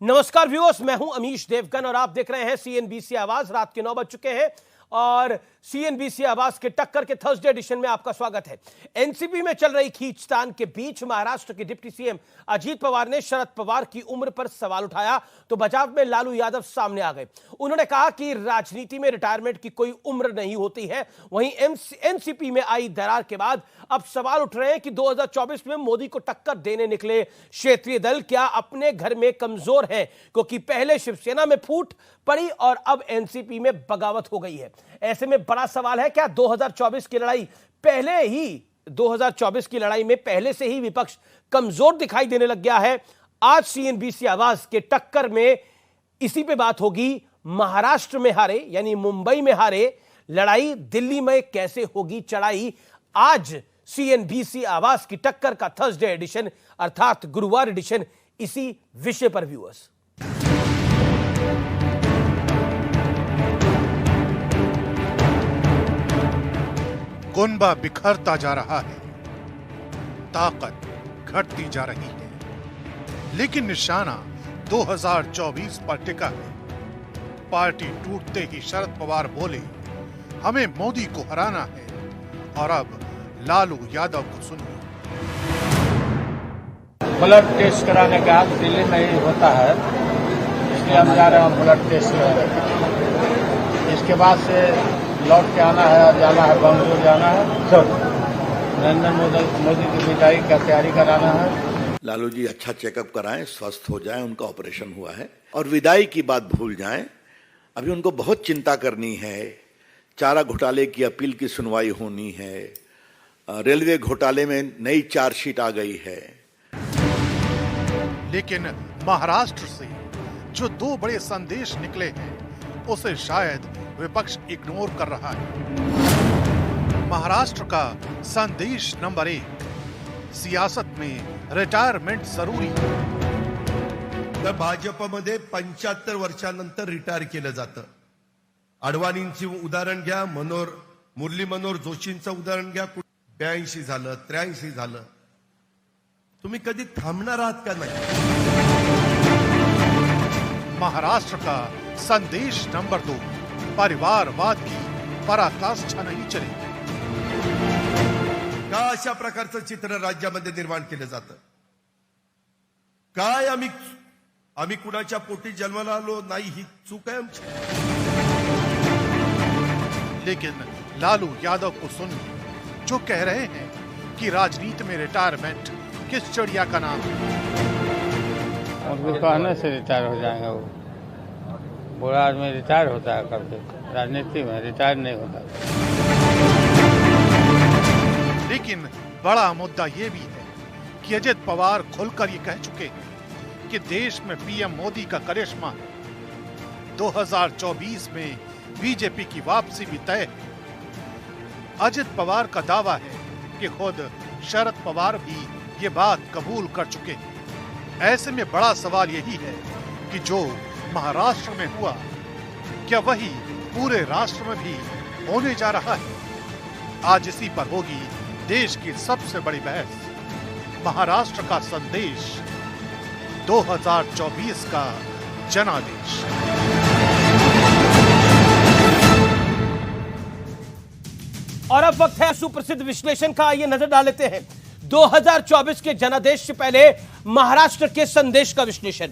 नमस्कार व्यूअर्स, मैं हूं अमीश देवगन और आप देख रहे हैं सीएनबीसी आवाज। रात के 9 बज चुके हैं और सीएनबीसी आवाज के टक्कर के थर्सडे एडिशन में आपका स्वागत है। एनसीपी में चल रही खींचतान के बीच महाराष्ट्र के डिप्टी सीएम अजीत पवार ने शरद पवार की उम्र पर सवाल उठाया तो बचाव में लालू यादव सामने आ गए। उन्होंने कहा कि राजनीति में रिटायरमेंट की कोई उम्र नहीं होती है। वहीं एनसीपी में आई दरार के बाद अब सवाल उठ रहे हैं कि 2024 में मोदी को टक्कर देने निकले क्षेत्रीय दल क्या अपने घर में कमजोर है, क्योंकि पहले शिवसेना में फूट पड़ी और अब एनसीपी में बगावत हो गई है। ऐसे में बड़ा सवाल है, क्या 2024 की लड़ाई में पहले से ही विपक्ष कमजोर दिखाई देने लग गया है। आज सीएनबीसी आवाज के टक्कर में इसी पे बात होगी। महाराष्ट्र में हारे यानी मुंबई में हारे, लड़ाई दिल्ली में कैसे होगी चढ़ाई। आज सीएनबीसी आवाज की टक्कर का थर्सडे एडिशन अर्थात गुरुवार एडिशन इसी विषय पर व्यूअर्स। कुनबा बिखरता जा रहा है, ताकत घटती जा रही है, लेकिन निशाना 2024 पर टिका है। पार्टी टूटते ही शरद पवार बोले, हमें मोदी को हराना है। और अब लालू यादव को सुनिए। ब्लड टेस्ट कराने का आज दिल्ली में ही होता है, इसलिए हम जा रहे हैं ब्लड टेस्ट कराने। इसके बाद से लौट के आना है, जाना है बंगलुरु जाना है, नरेंद्र मोदी की विदाई का तैयारी कराना है। लालू जी अच्छा चेकअप कराएं, स्वस्थ हो जाएं, उनका ऑपरेशन हुआ है और विदाई की बात भूल जाएं। अभी उनको बहुत चिंता करनी है। चारा घोटाले की अपील की सुनवाई होनी है, रेलवे घोटाले में नई चार्जशीट आ गई है। लेकिन महाराष्ट्र से जो दो बड़े संदेश निकले हैं उसे शायद विपक्ष इग्नोर कर रहा है। महाराष्ट्र का संदेश नंबर 1, सियासत में रिटायरमेंट जरूरी है। तर भाजपमध्ये 75 वर्षानंतर रिटायर केलं जातं। अडवाणींची उदाहरण घ्या, मुरली मनोहर जोशींचं उदाहरण घ्या, 82 झालं, 83 झालं। तुम्ही कधी थांबणार आहात का नाही? महाराष्ट्र का संदेश नंबर 2, परिवारवाद की पराकाष्ठा नहीं चलेगी। का अशा प्रकारचं चित्र राज्यामध्ये निर्माण केलं जातं? काय आम्ही कुणाच्या पोटी जन्माला आलो नाही, ही चूक आहे आमची। लेकिन लालू यादव को सुनिए, जो कह रहे हैं कि राजनीति में रिटायरमेंट किस चिड़िया का नाम है। उनको कहने से रिटायर हो जाएंगे। वो बुढ़ा आदमी रिटायर होता है करके, राजनीति में रिटायर नहीं होता। लेकिन बड़ा मुद्दा ये भी है कि अजित पवार खुलकर ये कह चुके हैं कि देश में पीएम मोदी का करिश्मा है। 2024 में बीजेपी की वापसी भी तय है। अजित पवार का दावा है कि खुद शरद पवार भी ये बात कबूल कर चुके हैं। ऐसे में बड़ा सवाल यही है कि जो महाराष्ट्र में हुआ, क्या वही पूरे राष्ट्र में भी होने जा रहा है? आज इसी पर होगी देश की सबसे बड़ी बहस। महाराष्ट्र का संदेश, 2024 का जनादेश। और अब वक्त है सुप्रसिद्ध विश्लेषण का। आइए नजर डाल लेते हैं 2024 के जनादेश से पहले महाराष्ट्र के संदेश का विश्लेषण।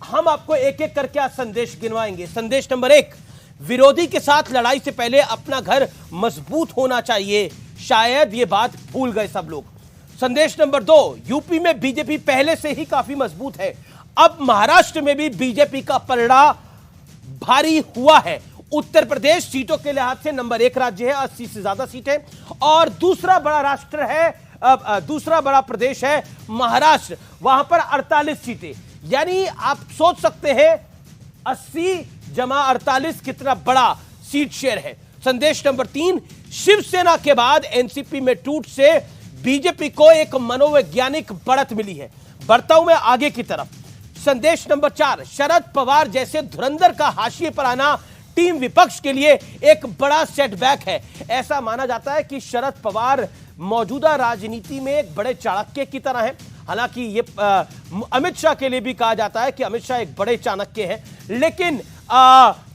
हम आपको एक एक करके आज संदेश गिनवाएंगे। संदेश नंबर 1, विरोधी के साथ लड़ाई से पहले अपना घर मजबूत होना चाहिए। शायद ये बात भूल गए सब लोग। संदेश नंबर 2, यूपी में बीजेपी पहले से ही काफी मजबूत है, अब महाराष्ट्र में भी बीजेपी का पलड़ा भारी हुआ है। उत्तर प्रदेश सीटों के लिहाज से नंबर 1 राज्य है, 80 से ज्यादा सीटें, और दूसरा बड़ा राष्ट्र है, दूसरा बड़ा प्रदेश है महाराष्ट्र, वहां पर 48 सीटें। यानी आप सोच सकते हैं 80 जमा 48 कितना बड़ा सीट शेयर है। संदेश नंबर 3, शिवसेना के बाद एनसीपी में टूट से बीजेपी को एक मनोवैज्ञानिक बढ़त मिली है, बढ़ता हूं मैं आगे की तरफ। संदेश नंबर 4, शरद पवार जैसे धुरंधर का हाशिए पर आना टीम विपक्ष के लिए एक बड़ा सेटबैक है। ऐसा माना जाता है कि शरद पवार मौजूदा राजनीति में एक बड़े चाणक्य की तरह हैं। हालांकि ये अमित शाह के लिए भी कहा जाता है कि अमित शाह एक बड़े चाणक्य हैं, लेकिन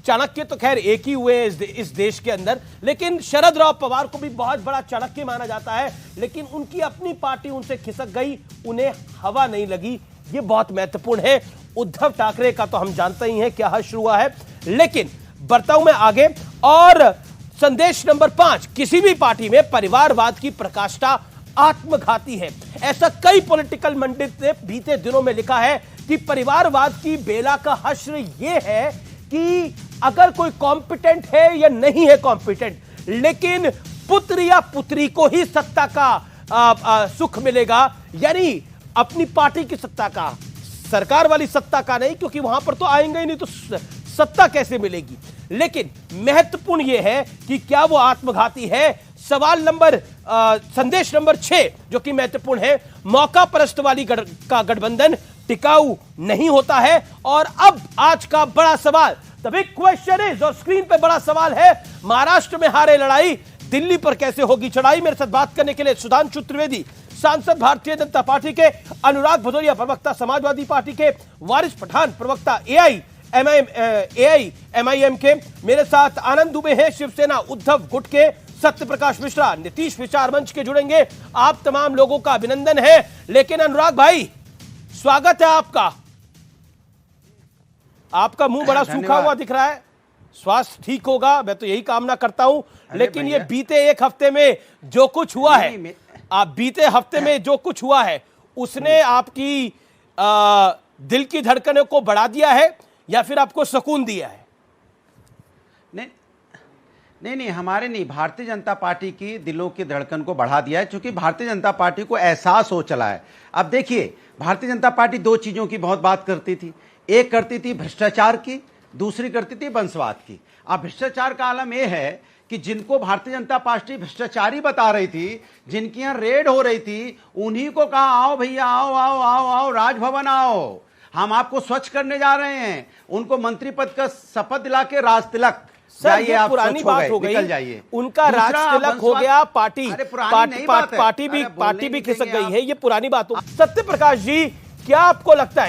चाणक्य तो खैर एक ही हुए इस देश के अंदर, लेकिन शरद राव पवार को भी बहुत बड़ा चाणक्य माना जाता है। लेकिन उनकी अपनी पार्टी उनसे खिसक गई, उन्हें हवा नहीं लगी, ये बहुत महत्वपूर्ण है। उद्धव ठाकरे का तो हम जानते ही हैं क्या हश्र हुआ है। लेकिन बढ़ता हूं मैं आगे, और संदेश नंबर 5, किसी भी पार्टी में परिवारवाद की प्रकाष्ठा आत्मघाती है। ऐसा कई पॉलिटिकल पंडित ने बीते दिनों में लिखा है कि परिवारवाद की बेला का हश्र यह है कि अगर कोई कॉम्पिटेंट है या नहीं है कॉम्पिटेंट, लेकिन पुत्र या पुत्री को ही सत्ता का सुख मिलेगा, यानी अपनी पार्टी की सत्ता का, सरकार वाली सत्ता का नहीं, क्योंकि वहां पर तो आएंगे ही नहीं, तो सत्ता कैसे मिलेगी। लेकिन महत्वपूर्ण यह है कि क्या वो आत्मघाती है। सवाल नंबर संदेश नंबर 6 जो कि महत्वपूर्ण है, मौका परस्त वाली का गठबंधन टिकाऊ नहीं होता है। और अब आज का बड़ा सवाल, द बिग क्वेश्चन इज, और स्क्रीन पे बड़ा सवाल है, महाराष्ट्र में हारे लड़ाई, दिल्ली पर कैसे होगी चढ़ाई। मेरे साथ बात करने के लिए सुधांशु त्रिवेदी, सांसद भारतीय जनता पार्टी के, अनुराग भदौरिया प्रवक्ता समाजवादी पार्टी के, वारिस पठान प्रवक्ता एआईएमआईएम के, मेरे साथ आनंद दुबे हैं शिवसेना उद्धव गुट के, सत्य प्रकाश मिश्रा नीतीश विचार मंच के जुड़ेंगे। आप तमाम लोगों का अभिनंदन है। लेकिन अनुराग भाई, स्वागत है आपका। आपका मुंह बड़ा सूखा हुआ दिख रहा है, स्वास्थ्य ठीक होगा, मैं तो यही कामना करता हूं। लेकिन ये बीते एक हफ्ते में जो कुछ हुआ है, बीते हफ्ते में जो कुछ हुआ है, उसने आपकी दिल की धड़कनों को बढ़ा दिया है या फिर आपको सुकून दिया है? नहीं, हमारे नहीं, भारतीय जनता पार्टी की दिलों की धड़कन को बढ़ा दिया है, क्योंकि भारतीय जनता पार्टी को एहसास हो चला है। अब देखिए, भारतीय जनता पार्टी दो चीजों की बहुत बात करती थी, एक करती थी भ्रष्टाचार की, दूसरी करती थी वंशवाद की। अब भ्रष्टाचार का आलम यह है कि जिनको भारतीय जनता पार्टी भ्रष्टाचारी बता रही थी, जिनकी यहां रेड हो रही थी, उन्हीं को कहा आओ भैया, आओ आओ आओ आओ राजभवन आओ, हम आपको स्वच्छ करने जा रहे हैं। उनको मंत्री पद का शपथ दिला के राज तिलक, जाइए, आप पुरानी बात हो गई, उनका राज तिलक हो गया, पार्टी भी खिसक गई है, ये पुरानी बात हो। सत्य प्रकाश जी, क्या आपको लगता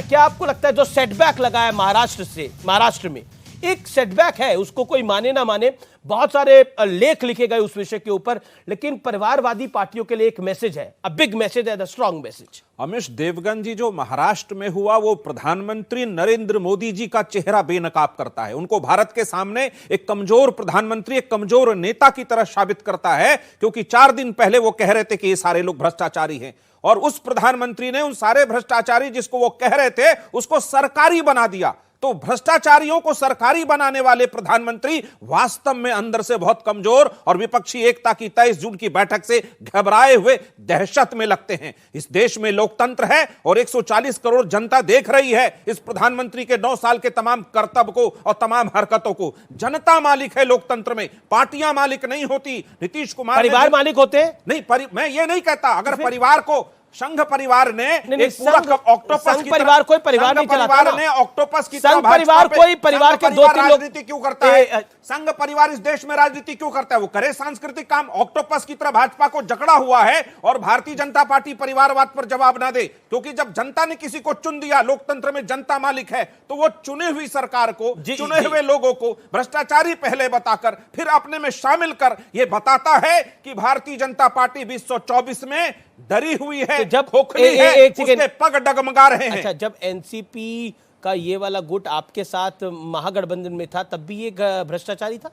है जो सेटबैक लगा है महाराष्ट्र में, एक सेटबैक है, उसको कोई माने ना माने, बहुत सारे लेख लिखे गए उस विषय के ऊपर, लेकिन परिवारवादी पार्टियों के लिए एक मैसेज है, अ बिग मैसेज है, the strong message. Amish Devgan जी, जो महाराष्ट्र में हुआ वो प्रधानमंत्री नरेंद्र मोदी जी का चेहरा बेनकाब करता है। उनको भारत के सामने एक कमजोर प्रधानमंत्री, एक कमजोर नेता की तरह साबित करता है, क्योंकि 4 दिन पहले वो कह रहे थे कि ये सारे लोग भ्रष्टाचारी हैं, और उस प्रधानमंत्री ने उन सारे भ्रष्टाचारी जिसको वो कह रहे थे उसको सरकारी बना दिया। तो भ्रष्टाचारियों को सरकारी बनाने वाले प्रधानमंत्री वास्तव में अंदर से बहुत कमजोर और विपक्षी एकता की 23 जून की बैठक से घबराए हुए दहशत में लगते हैं। इस देश में लोकतंत्र है और 140 करोड़ जनता देख रही है इस प्रधानमंत्री के 9 साल के तमाम कर्तव्य को और तमाम हरकतों को। जनता मालिक है लोकतंत्र में, पार्टियां मालिक नहीं होती। नीतीश कुमार परिवार मालिक होते हैं? नहीं, मैं ये नहीं कहता। अगर परिवार को संघ परिवार ने एक पूरा ऑक्टोपस की परिवार, कोई परिवार नहीं चलाता ना। ने ऑक्टोपस की संघ परिवार, कोई परिवार के 2-3 लोग राजनीति क्यों करता है? संघ परिवार इस देश में राजनीति क्यों करता है? वो करे सांस्कृतिक काम। ऑक्टोपस की तरह भाजपा को जकड़ा हुआ है और भारतीय जनता पार्टी परिवारवाद पर जवाब ना दे, क्योंकि जब जनता ने किसी को चुन दिया, लोकतंत्र में जनता मालिक है, तो वो चुने हुई सरकार को, चुने हुए लोगों को भ्रष्टाचारी पहले बताकर फिर अपने में शामिल कर ये बताता है कि भारतीय जनता पार्टी 2024 में डरी हुई है, तो जब खोखली है, उसके पग डगमगा रहे हैं। अच्छा, जब एनसीपी का ये वाला गुट आपके साथ महागठबंधन में था, तब भी ये भ्रष्टाचारी था?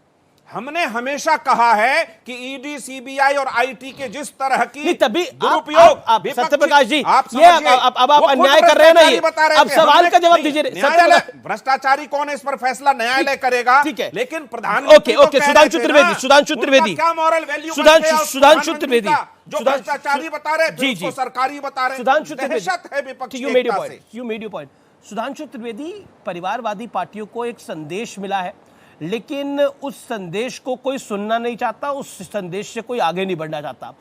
हमने हमेशा कहा है कि ईडी, सीबीआई और आईटी के जिस तरह की तभी दुरुपयोग, सत्यप्रकाश जी, ये अब आप अन्याय कर रहे हैं ना, ये अब सवाल का जवाब दीजिए। भ्रष्टाचारी कौन है इस पर फैसला न्यायालय करेगा, ठीक है, लेकिन प्रधानमंत्री सुधांशु त्रिवेदी क्या मॉरल वैल्यू, सुधांशु त्रिवेदी जो भ्रष्टाचारी बता रहे जी उसको सरकारी बता रहे, सुधांशु दहशत है विपक्ष की एकता से। You made your point. Sudhanshu Trivedi, परिवारवादी पार्टियों को एक संदेश मिला है, लेकिन उस संदेश को कोई सुनना नहीं चाहता, उस संदेश से कोई आगे नहीं बढ़ना चाहता।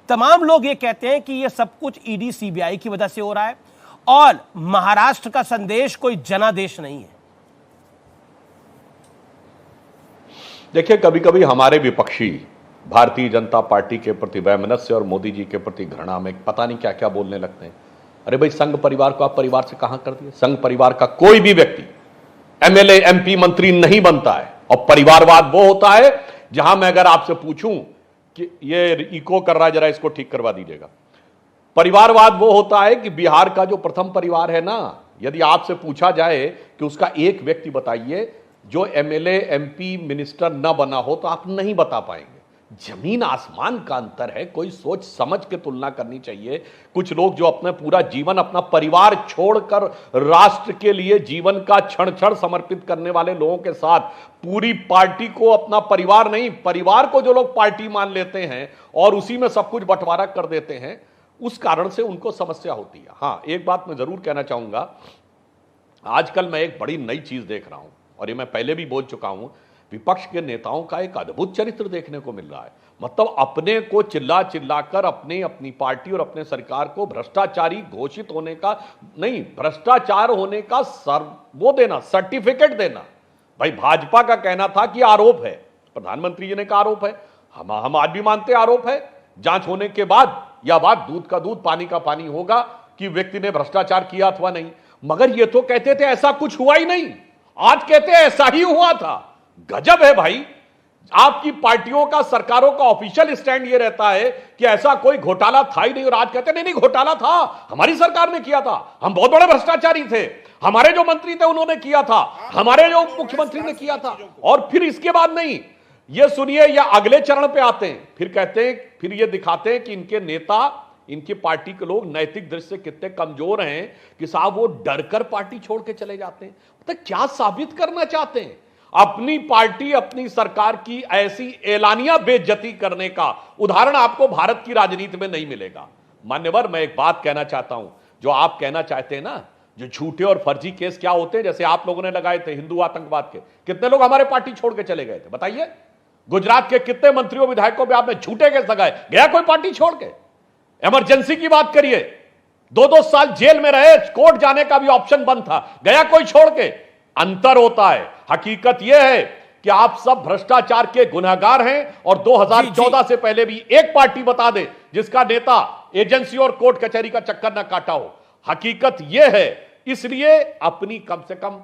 तमाम लोग ये कहते हैं कि ये सब कुछ ईडी सीबीआई की वजह से हो रहा है और महाराष्ट्र का संदेश कोई जनादेश नहीं है। देखिए, कभी कभी हमारे विपक्षी भारतीय जनता पार्टी के प्रति वैमनस्य और मोदी जी के प्रति घृणा में पता नहीं क्या क्या बोलने लगते हैं। अरे भाई, संघ परिवार को आप परिवार से कहां कर दिए? संघ परिवार का कोई भी व्यक्ति एमएलए, एमपी, मंत्री नहीं बनता है। और परिवारवाद वो होता है जहां मैं अगर आपसे पूछूं कि ये इको कर रहा है, जरा इसको ठीक करवा दीजिएगा। परिवारवाद वो होता है कि बिहार का जो प्रथम परिवार है ना, यदि आपसे पूछा जाए कि उसका एक व्यक्ति बताइए जो एमएलए, एमपी, मिनिस्टर न बना हो, तो आप नहीं बता पाएंगे। जमीन आसमान का अंतर है। कोई सोच समझ के तुलना करनी चाहिए। कुछ लोग जो अपना पूरा जीवन, अपना परिवार छोड़कर राष्ट्र के लिए जीवन का क्षण क्षण समर्पित करने वाले लोगों के साथ पूरी पार्टी को अपना परिवार नहीं, परिवार को जो लोग पार्टी मान लेते हैं और उसी में सब कुछ बंटवारा कर देते हैं, उस कारण से उनको समस्या होती है। हां, एक बात मैं जरूर कहना चाहूंगा, आजकल मैं एक बड़ी नई चीज देख रहा हूं और ये मैं पहले भी बोल चुका हूं। विपक्ष के नेताओं का एक अद्भुत चरित्र देखने को मिल रहा है। मतलब अपने को चिल्ला चिल्लाकर अपनी पार्टी और अपने सरकार को भ्रष्टाचारी घोषित होने का नहीं, भ्रष्टाचार होने का वो देना, सर्टिफिकेट देना। भाई, भाजपा का कहना था कि आरोप है, प्रधानमंत्री जी ने कहा आरोप है। हम आज भी मानते आरोप है। जांच होने के बाद यह बात दूध का दूध पानी का पानी होगा कि व्यक्ति ने भ्रष्टाचार किया अथवा नहीं। मगर ये तो कहते थे ऐसा कुछ हुआ ही नहीं, आज कहते हैं ऐसा ही हुआ था। गजब है भाई। आपकी पार्टियों का, सरकारों का ऑफिशियल स्टैंड ये रहता है कि ऐसा कोई घोटाला था ही नहीं, और आज कहते नहीं घोटाला था, हमारी सरकार ने किया था, हम बहुत बड़े भ्रष्टाचारी थे, हमारे जो मंत्री थे उन्होंने किया था, हमारे जो मुख्यमंत्री ने किया था। और फिर इसके बाद नहीं, ये सुनिए, या अगले चरण पे आते हैं, फिर कहते हैं, फिर ये दिखाते हैं कि इनके नेता, इनकी पार्टी के लोग नैतिक दृष्टि से कितने कमजोर हैं कि साहब वो डरकर पार्टी छोड़ के चले जाते हैं। तो क्या साबित करना चाहते हैं? अपनी पार्टी, अपनी सरकार की ऐसी एलानिया बेइज्जती करने का उदाहरण आपको भारत की राजनीति में नहीं मिलेगा। मान्यवर, मैं एक बात कहना चाहता हूं, जो आप कहना चाहते हैं ना, जो झूठे और फर्जी केस क्या होते हैं, जैसे आप लोगों ने लगाए थे हिंदू आतंकवाद के, कितने लोग हमारे पार्टी छोड़ के चले गए थे बताइए? गुजरात के कितने मंत्रियों, विधायकों पे आपने झूठे केस लगाए, गया कोई पार्टी छोड़ के? इमरजेंसी की बात करिए, 2-2 साल जेल में रहे, कोर्ट जाने का भी ऑप्शन बंद था, गया कोई छोड़ के? अंतर होता है। हकीकत यह है कि आप सब भ्रष्टाचार के गुनहगार हैं, और 2014 से पहले भी एक पार्टी बता दे जिसका नेता एजेंसी और कोर्ट कचहरी का चक्कर ना काटा हो। हकीकत यह है। इसलिए अपनी, कम से कम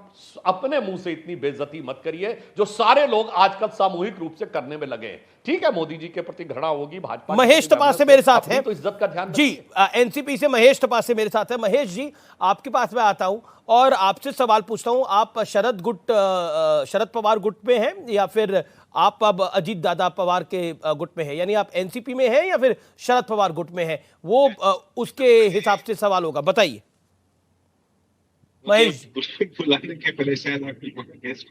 अपने मुंह से इतनी बेइज्जती मत करिए जो सारे लोग आजकल सामूहिक रूप से करने में लगे हैं। ठीक है, मोदी जी के प्रति घृणा होगी, भाजपा। महेश तपास से मेरे साथ है, तो इज्जत का ध्यान जी। एनसीपी से महेश तपास से मेरे साथ है। महेश जी, आपके पास मैं आता हूं और आपसे सवाल पूछता हूं। आप शरद पवार गुट में हैं या फिर आप अब अजीत दादा पवार के गुट में है? यानी आप एनसीपी में हैं या फिर शरद पवार गुट में है? वो उसके हिसाब से सवाल होगा, बताइए महेश जी। बुलाने के पहले शायद आपको गेस्ट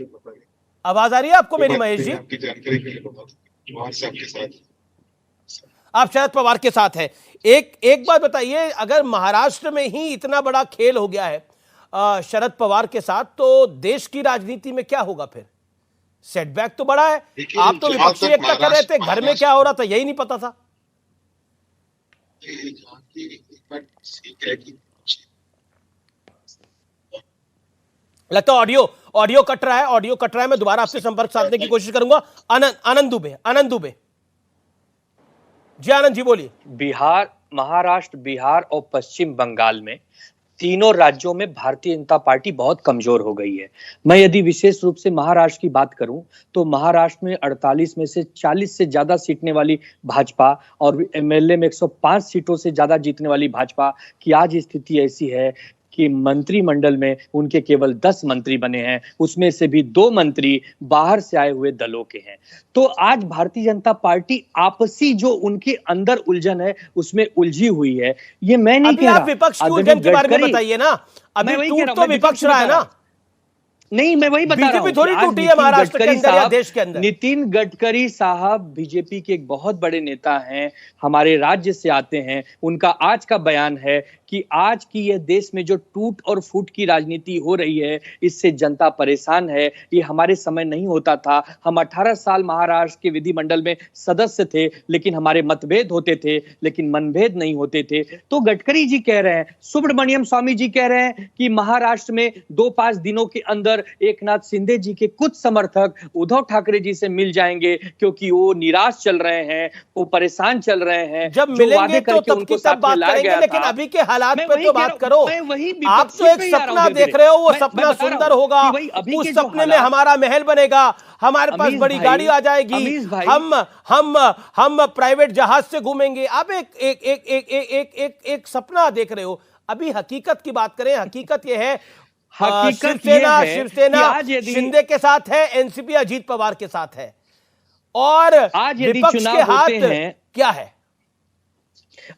पता है। आवाज आ रही है आपको मेरी महेश जी? आपकी जानकारी के लिए पवार साहब के साथ, आप शरद पवार के साथ हैं। एक बात बताइए, अगर महाराष्ट्र में ही इतना बड़ा खेल हो गया है शरद पवार के साथ, तो देश की राजनीति में क्या होगा फिर? सेटबैक तो बड़ा है। आप तो विपक्षी एकता कर रहे थे, घर में क्या हो रहा था यही नहीं पता था। लगता है ऑडियो कट रहा है। मैं दोबारा आपसे संपर्क साधने की कोशिश करूंगा। आनंद दुबे जी, आनंद जी बोलिए। महाराष्ट्र, बिहार और पश्चिम बंगाल में तीनों राज्यों में भारतीय जनता पार्टी बहुत कमजोर हो गई है। मैं यदि विशेष रूप से महाराष्ट्र की बात करूं तो महाराष्ट्र में 48 में से 40 से ज्यादा सीटने वाली भाजपा और एमएलए में 105 सीटों से ज्यादा जीतने वाली भाजपा की आज स्थिति ऐसी है कि मंत्रिमंडल में उनके केवल 10 मंत्री बने हैं, उसमें से भी 2 मंत्री बाहर से आए हुए दलों के हैं। तो आज भारतीय जनता पार्टी आपसी जो उनके अंदर उलझन है उसमें उलझी हुई है। ये मैं नहीं कह रहा। आप विपक्ष की उलझन के बारे में बताइए ना। अभी टूट तो विपक्ष रहा है ना। नहीं, मैं वही बता रहा हूं। थोड़ी टूटी है महाराष्ट्र के अंदर या देश के अंदर। नितिन गडकरी साहब बीजेपी के एक बहुत बड़े नेता हैं, हमारे राज्य से आते हैं। उनका आज का बयान है कि आज की यह देश में जो टूट और फूट की राजनीति हो रही है, इससे जनता परेशान है। ये हमारे समय नहीं होता था। हम 18 साल महाराष्ट्र के विधिमंडल में सदस्य थे, लेकिन हमारे मतभेद होते थे, लेकिन मनभेद नहीं होते थे। तो गडकरी जी कह रहे हैं, सुब्रमण्यम स्वामी जी कह रहे हैं कि महाराष्ट्र में 2-5 दिनों के अंदर पर एकनाथ शिंदे जी के कुछ समर्थक उद्धव ठाकरे जी से मिल जाएंगे क्योंकि वो निराश चल रहे हैं, वो परेशान चल रहे हैं। जब मिलेंगे तो तब की तब बात करेंगे, लेकिन अभी के हालात पे तो बात करो। आप तो एक सपना देख रहे हो, वो सपना सुंदर होगा, उस सपने में हमारा महल बनेगा, हमारे पास बड़ी गाड़ी आ जाएगी, हम प्राइवेट जहाज से घूमेंगे। आप एक सपना देख रहे हो। अभी हकीकत की बात करें, हकीकत यह है शिवसेना शिंदे के साथ है, एनसीपी अजीत पवार के साथ है, और आज यदि विपक्ष चुनाव के होते हाथ हैं, क्या है?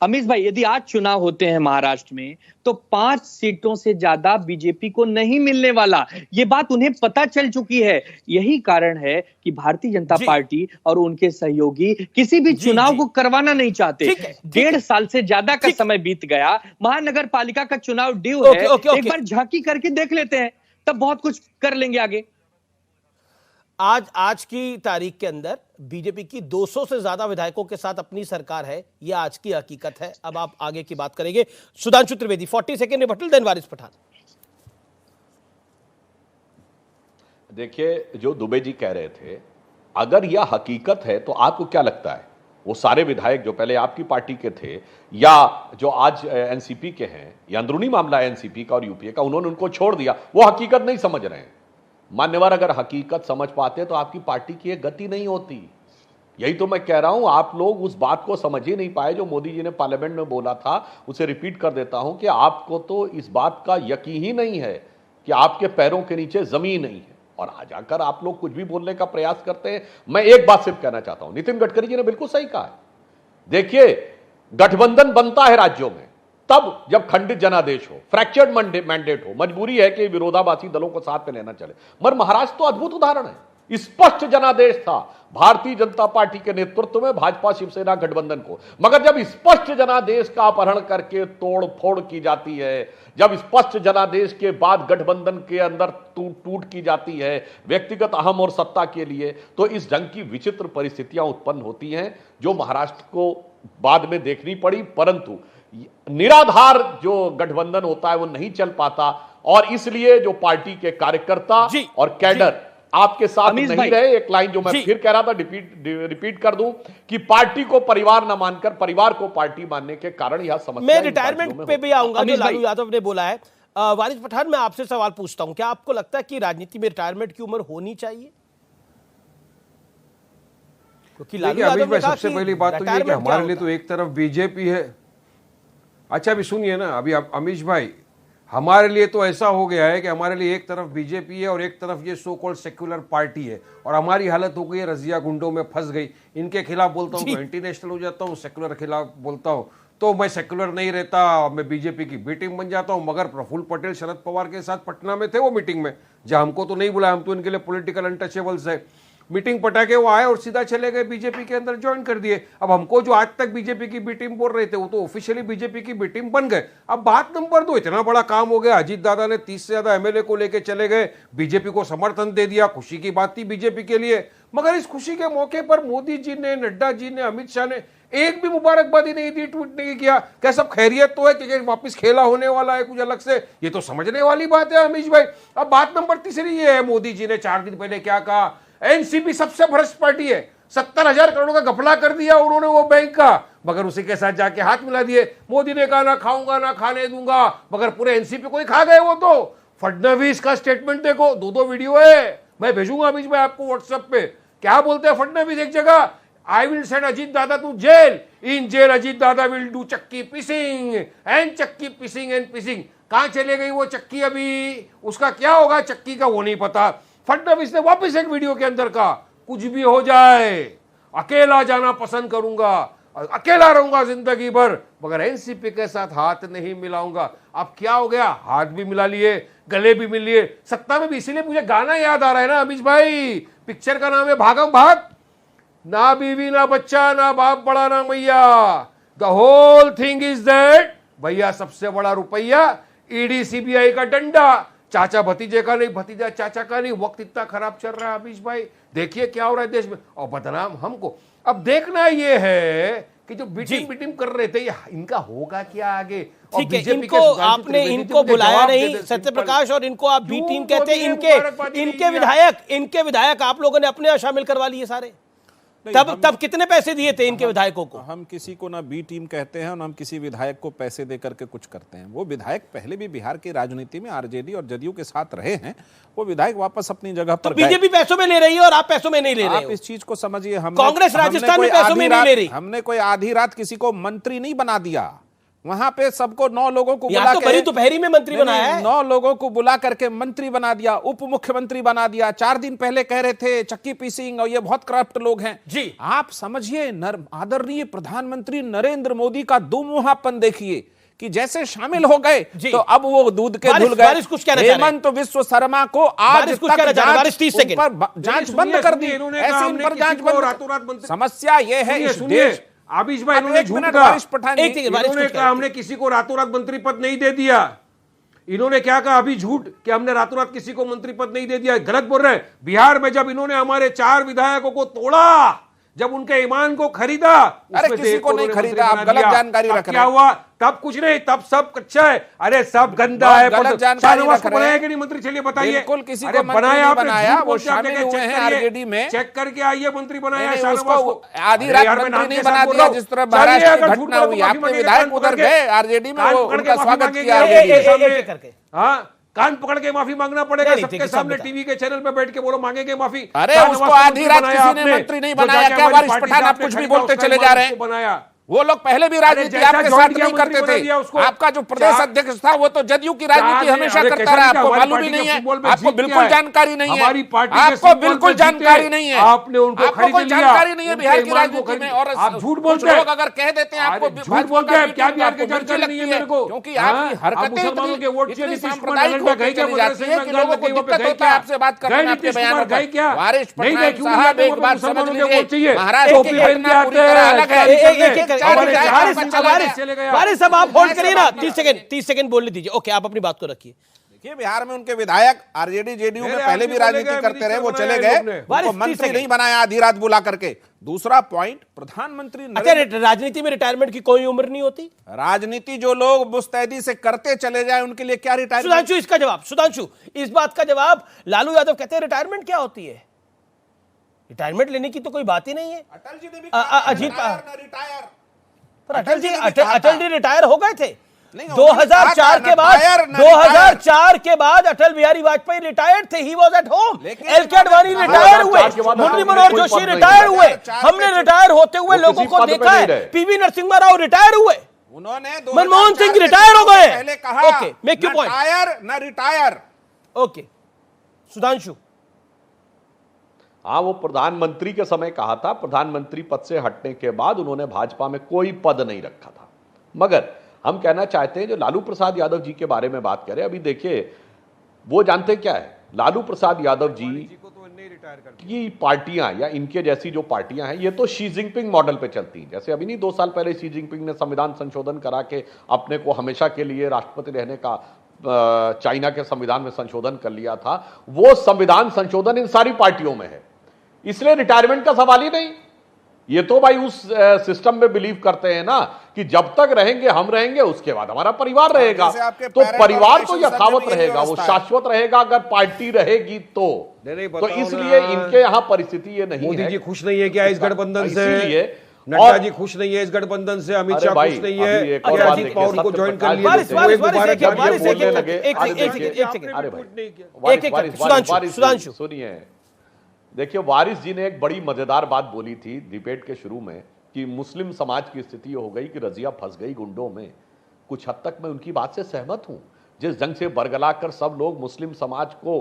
अमीश भाई, यदि आज चुनाव होते हैं महाराष्ट्र में तो 5 सीटों से ज्यादा बीजेपी को नहीं मिलने वाला, ये बात उन्हें पता चल चुकी है। यही कारण है कि भारतीय जनता पार्टी और उनके सहयोगी किसी भी चुनाव को करवाना नहीं चाहते। 1.5 साल से ज्यादा का समय बीत गया, महानगर पालिका का चुनाव ड्यू है, एक बार झांकी करके देख लेते हैं, तब बहुत कुछ कर लेंगे आगे। आज की तारीख के अंदर बीजेपी की 200 से ज्यादा विधायकों के साथ अपनी सरकार है, यह आज की हकीकत है। अब आप आगे की बात करेंगे। Sudhanshu Trivedi, 40 second rebuttal, then Waris Pathan. देखिए, जो दुबे जी कह रहे थे, अगर यह हकीकत है तो आपको क्या लगता है वो सारे विधायक जो पहले आपकी पार्टी के थे या जो आज एनसीपी के हैं, या अंदरूनी मामला है एनसीपी का और यूपीए का, उन्होंने उनको छोड़ दिया, वो हकीकत नहीं समझ रहे हैं। मान्यवर अगर हकीकत समझ पाते तो आपकी पार्टी की एक गति नहीं होती। यही तो मैं कह रहा हूं, आप लोग उस बात को समझ ही नहीं पाए जो मोदी जी ने पार्लियामेंट में बोला था। उसे रिपीट कर देता हूं कि आपको तो इस बात का यकीन ही नहीं है कि आपके पैरों के नीचे जमीन नहीं है, और आ जाकर आप लोग कुछ भी बोलने का प्रयास करते हैं। मैं एक बात सिर्फ कहना चाहता हूं, नितिन गडकरी जी ने बिल्कुल सही कहा है। देखिए, गठबंधन बनता है राज्यों में तब जब खंडित जनादेश हो, फ्रैक्चर्ड मैंडेट हो, मजबूरी है कि विरोधाभासी दलों को साथ में लेना चले। मगर महाराष्ट्र तो अद्भुत उदाहरण है, स्पष्ट जनादेश था भारतीय जनता पार्टी के नेतृत्व में भाजपा शिवसेना गठबंधन को। मगर जब स्पष्ट जनादेश का अपहरण करके तोड़ फोड़ की जाती है, जब स्पष्ट जनादेश के बाद गठबंधन के अंदर टूट की जाती है व्यक्तिगत अहम और सत्ता के लिए, तो इस ढंग की विचित्र परिस्थितियां उत्पन्न होती हैं जो महाराष्ट्र को बाद में देखनी पड़ी। परंतु निराधार जो गठबंधन होता है वो नहीं चल पाता, और इसलिए जो पार्टी के कार्यकर्ता और कैडर आपके साथ नहीं रहे। एक लाइन जो मैं फिर कह रहा था, रिपीट कर दूं कि पार्टी को परिवार न मानकर परिवार को पार्टी मानने के कारण यह समस्या। मैं रिटायरमेंट पे भी आऊंगा जो लालू यादव ने बोला है। वारिस पठान, मैं आपसे सवाल पूछता हूं, क्या आपको लगता है कि राजनीति में रिटायरमेंट की उम्र होनी चाहिए? क्योंकि लालू यादव ने कहा सबसे पहली बात तो ये कि हमारे लिए तो एक तरफ बीजेपी है। अच्छा, अभी सुनिए ना, अभी अमीश भाई, हमारे लिए तो ऐसा हो गया है कि हमारे लिए एक तरफ बीजेपी है और एक तरफ ये सो कॉल्ड सेक्युलर पार्टी है, और हमारी हालत हो गई है रजिया गुंडों में फंस गई। इनके खिलाफ बोलता हूँ तो एंटी नेशनल हो जाता हूँ, सेक्युलर खिलाफ बोलता हूँ तो मैं सेक्युलर नहीं रहता, मैं बीजेपी की बीटिंग बन जाता हूँ। मगर प्रफुल्ल पटेल शरद पवार के साथ पटना में थे वो मीटिंग में, जहाँ हमको तो नहीं बुलाया, हम तो इनके लिए पॉलिटिकल अनटचेबल्स है। मीटिंग पटाके वो आए और सीधा चले गए, बीजेपी के अंदर ज्वाइन कर दिए। अब हमको जो आज तक बीजेपी की बी टीम बोल रहे थे वो तो ऑफिशियली बीजेपी की बी टीम बन गए। अब बात नंबर 2, इतना बड़ा काम हो गया, अजीत दादा ने 30 से ज्यादा एमएलए को लेके चले गए, बीजेपी को समर्थन दे दिया, खुशी की बात थी बीजेपी के लिए। मगर इस खुशी के मौके पर मोदी जी ने, नड्डा जी ने, अमित शाह ने एक भी मुबारकबादी नहीं दी, ट्वीट नहीं किया। क्या सब खैरियत तो है कि वापस खेला होने वाला है कुछ अलग से? ये तो समझने वाली बात है अमीश भाई। अब बात नंबर 3 ये है, मोदी जी ने 4 दिन पहले क्या कहा, एनसीपी सबसे भ्रष्ट पार्टी है, 70,000 करोड़ का घपला कर दिया उन्होंने वो बैंक का, मगर उसी के साथ जाके हाथ मिला दिए। मोदी ने कहा ना खाऊंगा ना खाने दूंगा, मगर पूरे एनसीपी को ही खा गए वो तो। फडणवीस का स्टेटमेंट देखो, 2 वीडियो है, मैं भेजूंगा अभी मैं आपको व्हाट्सएप पे। क्या बोलते हैं फडणवीस एक जगह, I will send Ajit Dada to jail, in jail Ajit Dada will do chakki पिसिंग एंड चक्की पिसिंग एंड पिसिंग। कहां चले गई वो चक्की, अभी उसका क्या होगा चक्की का वो नहीं पता। फडणवीस ने वापस एक वीडियो के अंदर कहा, कुछ भी हो जाए अकेला जाना पसंद करूंगा, अकेला रहूंगा जिंदगी भर, मगर एनसीपी के साथ हाथ नहीं मिलाऊंगा। अब क्या हो गया, हाथ भी मिला लिए, गले भी मिल लिए, सत्ता में भी। इसीलिए मुझे गाना याद आ रहा है ना अमीश भाई, पिक्चर का नाम है भागम भाग। ना बीवी ना बच्चा ना बाप बड़ा ना मैया, the whole thing is that भैया सबसे बड़ा रुपया ईडी सीबीआई का डंडा, चाचा भतीजे का नहीं, भतीजा चाचा का नहीं। वक्त इतना खराब चल रहा है अमीश भाई, देखिए क्या हो रहा है देश में, और बदनाम हमको। अब देखना यह है कि जो बीटिंग कर रहे थे, ये इनका होगा क्या आगे? और ठीक है, बीजेपी इनको के सुधांशु आपने त्रिवेदी इनको मुझे बुलाया जवाब दे नहीं दे, सत्य प्रकाश, और इनको आप बी क्यों टीम कहते हैं। मोदी ने मुबारकबादी नहीं इनके विधायक आप लोगों ने अपने यहाँ शामिल करवा लिए सारे। तब कितने पैसे दिए थे इनके विधायकों को? हम किसी को ना बी टीम कहते हैं और हम किसी विधायक को पैसे दे करके कुछ करते हैं। वो विधायक पहले भी बिहार की राजनीति में आरजेडी और जदयू के साथ रहे हैं, वो विधायक वापस अपनी जगह पर गए। बीजेपी पैसों में ले रही है और आप पैसों में नहीं ले रहे आप हो। इस चीज को समझिए। कांग्रेस राजस्थान में पैसों में नहीं ले रही। हमने कोई आधी रात किसी को मंत्री नहीं बना दिया। वहां पे सबको 9 लोगों को बुला तो बड़ी दोपहरी में मंत्री बनाया है। 9 लोगों को बुला करके मंत्री बना दिया, उप मुख्यमंत्री बना दिया। 4 दिन पहले कह रहे थे चक्की पीसिंग और ये बहुत करप्ट लोग हैं जी। आप समझिए, आदरणीय प्रधानमंत्री नरेंद्र मोदी का दुमुहापन देखिए कि जैसे शामिल हो गए तो अब वो दूध के धुल गए। हेमंत विश्व शर्मा को आज तक जांच बंद कर दी। ऐसे इन पर जांच बंद। समस्या ये है इस देश। आबिश भाई, इन्होंने झूठ कहा। इन्होंने कहा हमने किसी को रातों रात मंत्री पद नहीं दे दिया। इन्होंने क्या कहा अभी? झूठ कि हमने रातों रात किसी को मंत्री पद नहीं दे दिया। गलत बोल रहे हैं। बिहार में जब इन्होंने हमारे 4 विधायकों को तोड़ा, जब उनके ईमान को खरीदा, अरे किसी को नहीं खरीदा, आप गलत जानकारी रख रहे हैं। क्या हुआ? तब कुछ नहीं, तब सब अच्छा है। अरे सब गंदा है। गलत जानकारी रख रहे बनाया कि नहीं मंत्री? चलिए बताइए। बिल्कुल किसी को मंत्री नहीं बनाया, वो शामिल हुए हैं आरजेडी में। चेक करके आइए मंत्री बनाया। आधी रात मंत्री नहीं बना दिया, जिस तरह महाराष्ट्र की घटना हुई। आपके विधायक उधर गए आरजेडी में, वो उनका स्वागत किया। हाँ, कान पकड़ के माफी मांगना पड़ेगा सबके सामने, टीवी के चैनल पे बैठ के बोलो मांगेंगे माफी। अरे उसको आधी रात किसी ने मंत्री नहीं बनाया क्या? वारिस पठान आप कुछ भी बोलते चले जा रहे हैं। बनाया वो लोग पहले भी राजनीति आपके साथ नहीं करते थे। आपका जो प्रदेश अध्यक्ष था वो तो जदयू की राजनीति हमेशा करता रहा। आपको मालूम ही नहीं है, आपको बिल्कुल जानकारी नहीं है, आपको बिल्कुल जानकारी नहीं है, आपने उनको आपको कोई जानकारी नहीं है बिहार की राजनीति में। और आप झूठ बोलते हैं। लोग अगर कह देते हैं आपको झूठ बोलते हैं, क्या बिहार की जानकारी नहीं है मेरे को? क्योंकि आपकी हरकतें इतनी सांप्रदायिक होती चली जाती है कि लोगों को दिक्कत होता है आपसे बात करने में, आपके बयानों पर। वारिस पठान साहब एक बात समझ लीजिए, महाराष्ट्र की घटना पूरी तरह अलग है। वारिस साहब आप होल्ड करिए ना, 30 सेकंड बोलने दीजिए। ओके, आप अपनी बात को रखिए। देखिए, बिहार में उनके विधायक आरजेडी जेडीयू में पहले भी राजनीति करते रहे, वो चले गए, उनको मंत्री नहीं बनाया आधी रात बुला करके। दूसरा पॉइंट, प्रधाधानमंत्री राजनीति में रिटायरमेंट की कोई उम्र नहीं होती। राजनीति जो लोग मुस्तैदी से करते चले जाए उनके लिए क्या रिटायरमेंट? सुधांशु इसका जवाब, सुधांशु इस बात का जवाब। लालू यादव कहते हैं रिटायरमेंट क्या होती है? रिटायरमेंट लेने की तो कोई बात ही नहीं है। अटल जी ने भी रिटायर, पर अटल जी रिटायर हो गए थे 2004 के बाद अटल बिहारी वाजपेयी रिटायर्ड थे। He was at home. LK. Advani retire हुए, मुरली मनोहर जोशी रिटायर हुए, हमने रिटायर होते हुए लोगों को देखा है। पीवी नरसिम्हा राव रिटायर हुए, उन्होंने मनमोहन सिंह रिटायर हो गए। पहले कहा ओके, मेक योर पॉइंट। न रिटायर। ओके, सुधांशु। हाँ, वो प्रधानमंत्री के समय कहा था। प्रधानमंत्री पद से हटने के बाद उन्होंने भाजपा में कोई पद नहीं रखा था। मगर हम कहना चाहते हैं, जो लालू प्रसाद यादव जी के बारे में बात करें, अभी देखिए वो जानते क्या है, लालू प्रसाद यादव जी की पार्टियां या इनके जैसी जो पार्टियां हैं, ये तो शी जिनपिंग मॉडल पे चलती हैं। जैसे अभी नहीं 2 साल पहले शी जिनपिंग ने संविधान संशोधन करा के अपने को हमेशा के लिए राष्ट्रपति रहने का चाइना के संविधान में संशोधन कर लिया था। वो संविधान संशोधन इन सारी पार्टियों में है, इसलिए रिटायरमेंट का सवाल ही नहीं। ये तो भाई उस सिस्टम में बिलीव करते हैं ना कि जब तक रहेंगे हम रहेंगे, उसके बाद हमारा परिवार रहेगा। तो परिवार तो यथावत रहेगा, वो शाश्वत रहेगा अगर पार्टी रहेगी तो इसलिए इनके यहाँ परिस्थिति ये नहीं है। मोदी जी खुश नहीं है क्या इस गठबंधन से? नड्डा जी खुश नहीं है इस गठबंधन से, अमित शाह खुश नहीं है, अजित पवार को ज्वाइन कर लिया। सुनिए, देखिए, वारिस जी ने एक बड़ी मजेदार बात बोली थी डिबेट के शुरू में कि मुस्लिम समाज की स्थिति हो गई कि रजिया फंस गई गुंडों में। कुछ हद तक मैं उनकी बात से सहमत हूं। जिस ढंग से बरगलाकर सब लोग मुस्लिम समाज को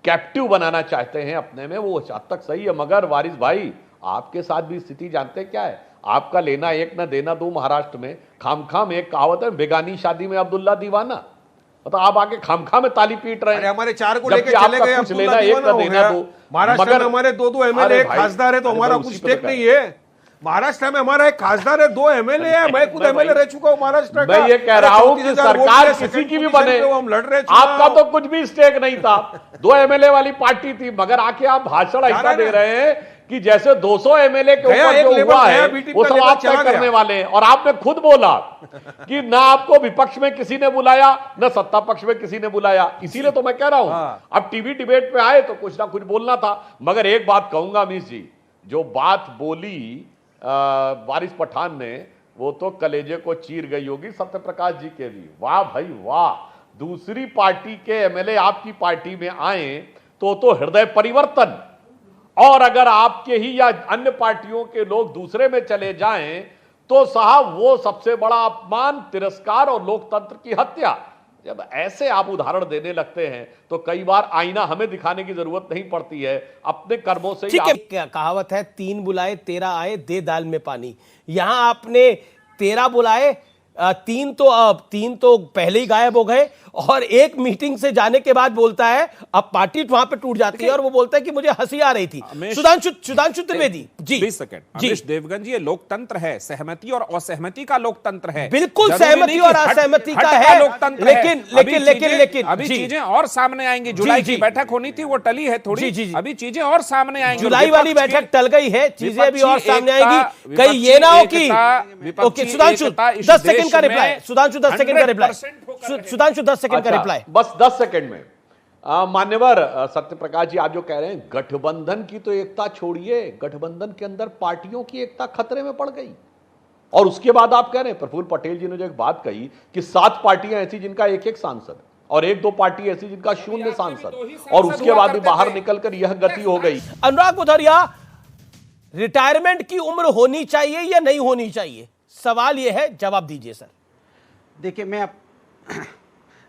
कैप्टिव बनाना चाहते हैं अपने में, वो हद तक सही है। मगर वारिस भाई, आपके साथ भी स्थिति जानते क्या है? आपका लेना एक न देना दो महाराष्ट्र में। खाम एक कहावत है, बेगानी शादी में अब्दुल्ला दीवाना। मतलब आप आके खामखा में ताली पीट रहे हैं। हमारे 4 को लेके चले गए, कुछ लेना एक न देना दो। महाराष्ट्र में हमारे 2 एमएलए, एक खासदार है, तो हमारा कुछ स्टेक नहीं है। महाराष्ट्र में हमारा एक खासदार है, 2 एमएलए है, मैं खुद एमएलए रह चुका हूं महाराष्ट्र का। मैं ये कह रहा हूं कि सरकार किसी की भी बने, हम लड़ रहे, आपका तो कुछ भी स्टेक नहीं था। 2 एमएलए वाली पार्टी थी, मगर आके आप भाषण ऐसा दे रहे हैं कि जैसे 200 एमएलए के ऊपर जो हुआ है वो सब आप तय करने वाले हैं। और आपने खुद बोला कि ना आपको विपक्ष में किसी ने बुलाया, ना सत्ता पक्ष में किसी ने बुलाया। इसीलिए तो मैं कह रहा हूं अब टीवी डिबेट पे आए तो कुछ ना कुछ बोलना था। मगर एक बात कहूंगा अमीश जी, जो बात बोली वारिस पठान ने वो तो कलेजे को चीर गई होगी सत्य प्रकाश जी के भी। वाह भाई वाह, दूसरी पार्टी के एमएलए आपकी पार्टी में आए तो हृदय परिवर्तन, और अगर आपके ही या अन्य पार्टियों के लोग दूसरे में चले जाएं तो साहब वो सबसे बड़ा अपमान, तिरस्कार और लोकतंत्र की हत्या। जब ऐसे आप उदाहरण देने लगते हैं तो कई बार आईना हमें दिखाने की जरूरत नहीं पड़ती है, अपने कर्मों से। ठीक है, क्या कहावत है, 3 बुलाए 13 आए, दे दाल में पानी। यहां आपने 13 बुलाए, 3 तो पहले ही गायब हो गए, और एक मीटिंग से जाने के बाद बोलता है, अब पार्टी वहां पे टूट जाती है और वो बोलता है कि मुझे हंसी आ रही थी। सुधांशु त्रिवेदी जी, 20 सेकंड। अमीश देवगन जी, ये लोकतंत्र है, सहमति और असहमति का लोकतंत्र है। बिल्कुल सहमति और असहमति का है, लोकतंत्र लेकिन अभी चीजें और सामने आएंगी। जुलाई की बैठक होनी थी, वो टली है थोड़ी, अभी चीजें और सामने आएंगी। जुलाई वाली बैठक टल गई है, चीजें अभी और सामने आएंगी। कहीं ये ना हो कि सुधांशु 10 सेकंड का रिप्लाई, सुधांशु 10 सेकंड का रिप्लाई, सुधांशु 10 सेकंड का रिप्लाई, बस 10 सेकंड में। मान्यवर सत्य प्रकाश जी, आप जो कह रहे हैं गठबंधन की तो एकता छोड़िए, गठबंधन के अंदर पार्टियों की एकता खतरे में पड़ गई। और उसके बाद आप कह रहे हैं, प्रफुल्ल पटेल जी ने जो एक बात कही कि 7 पार्टियां ऐसी जिनका 1-1 सांसद, और 1-2 पार्टी ऐसी जिनका 0 सांसद, और उसके बाद भी बाहर निकलकर यह गति हो गई। अनुराग बुधरिया, रिटायरमेंट की उम्र होनी चाहिए या नहीं होनी चाहिए? सवाल यह है, जवाब दीजिए सर।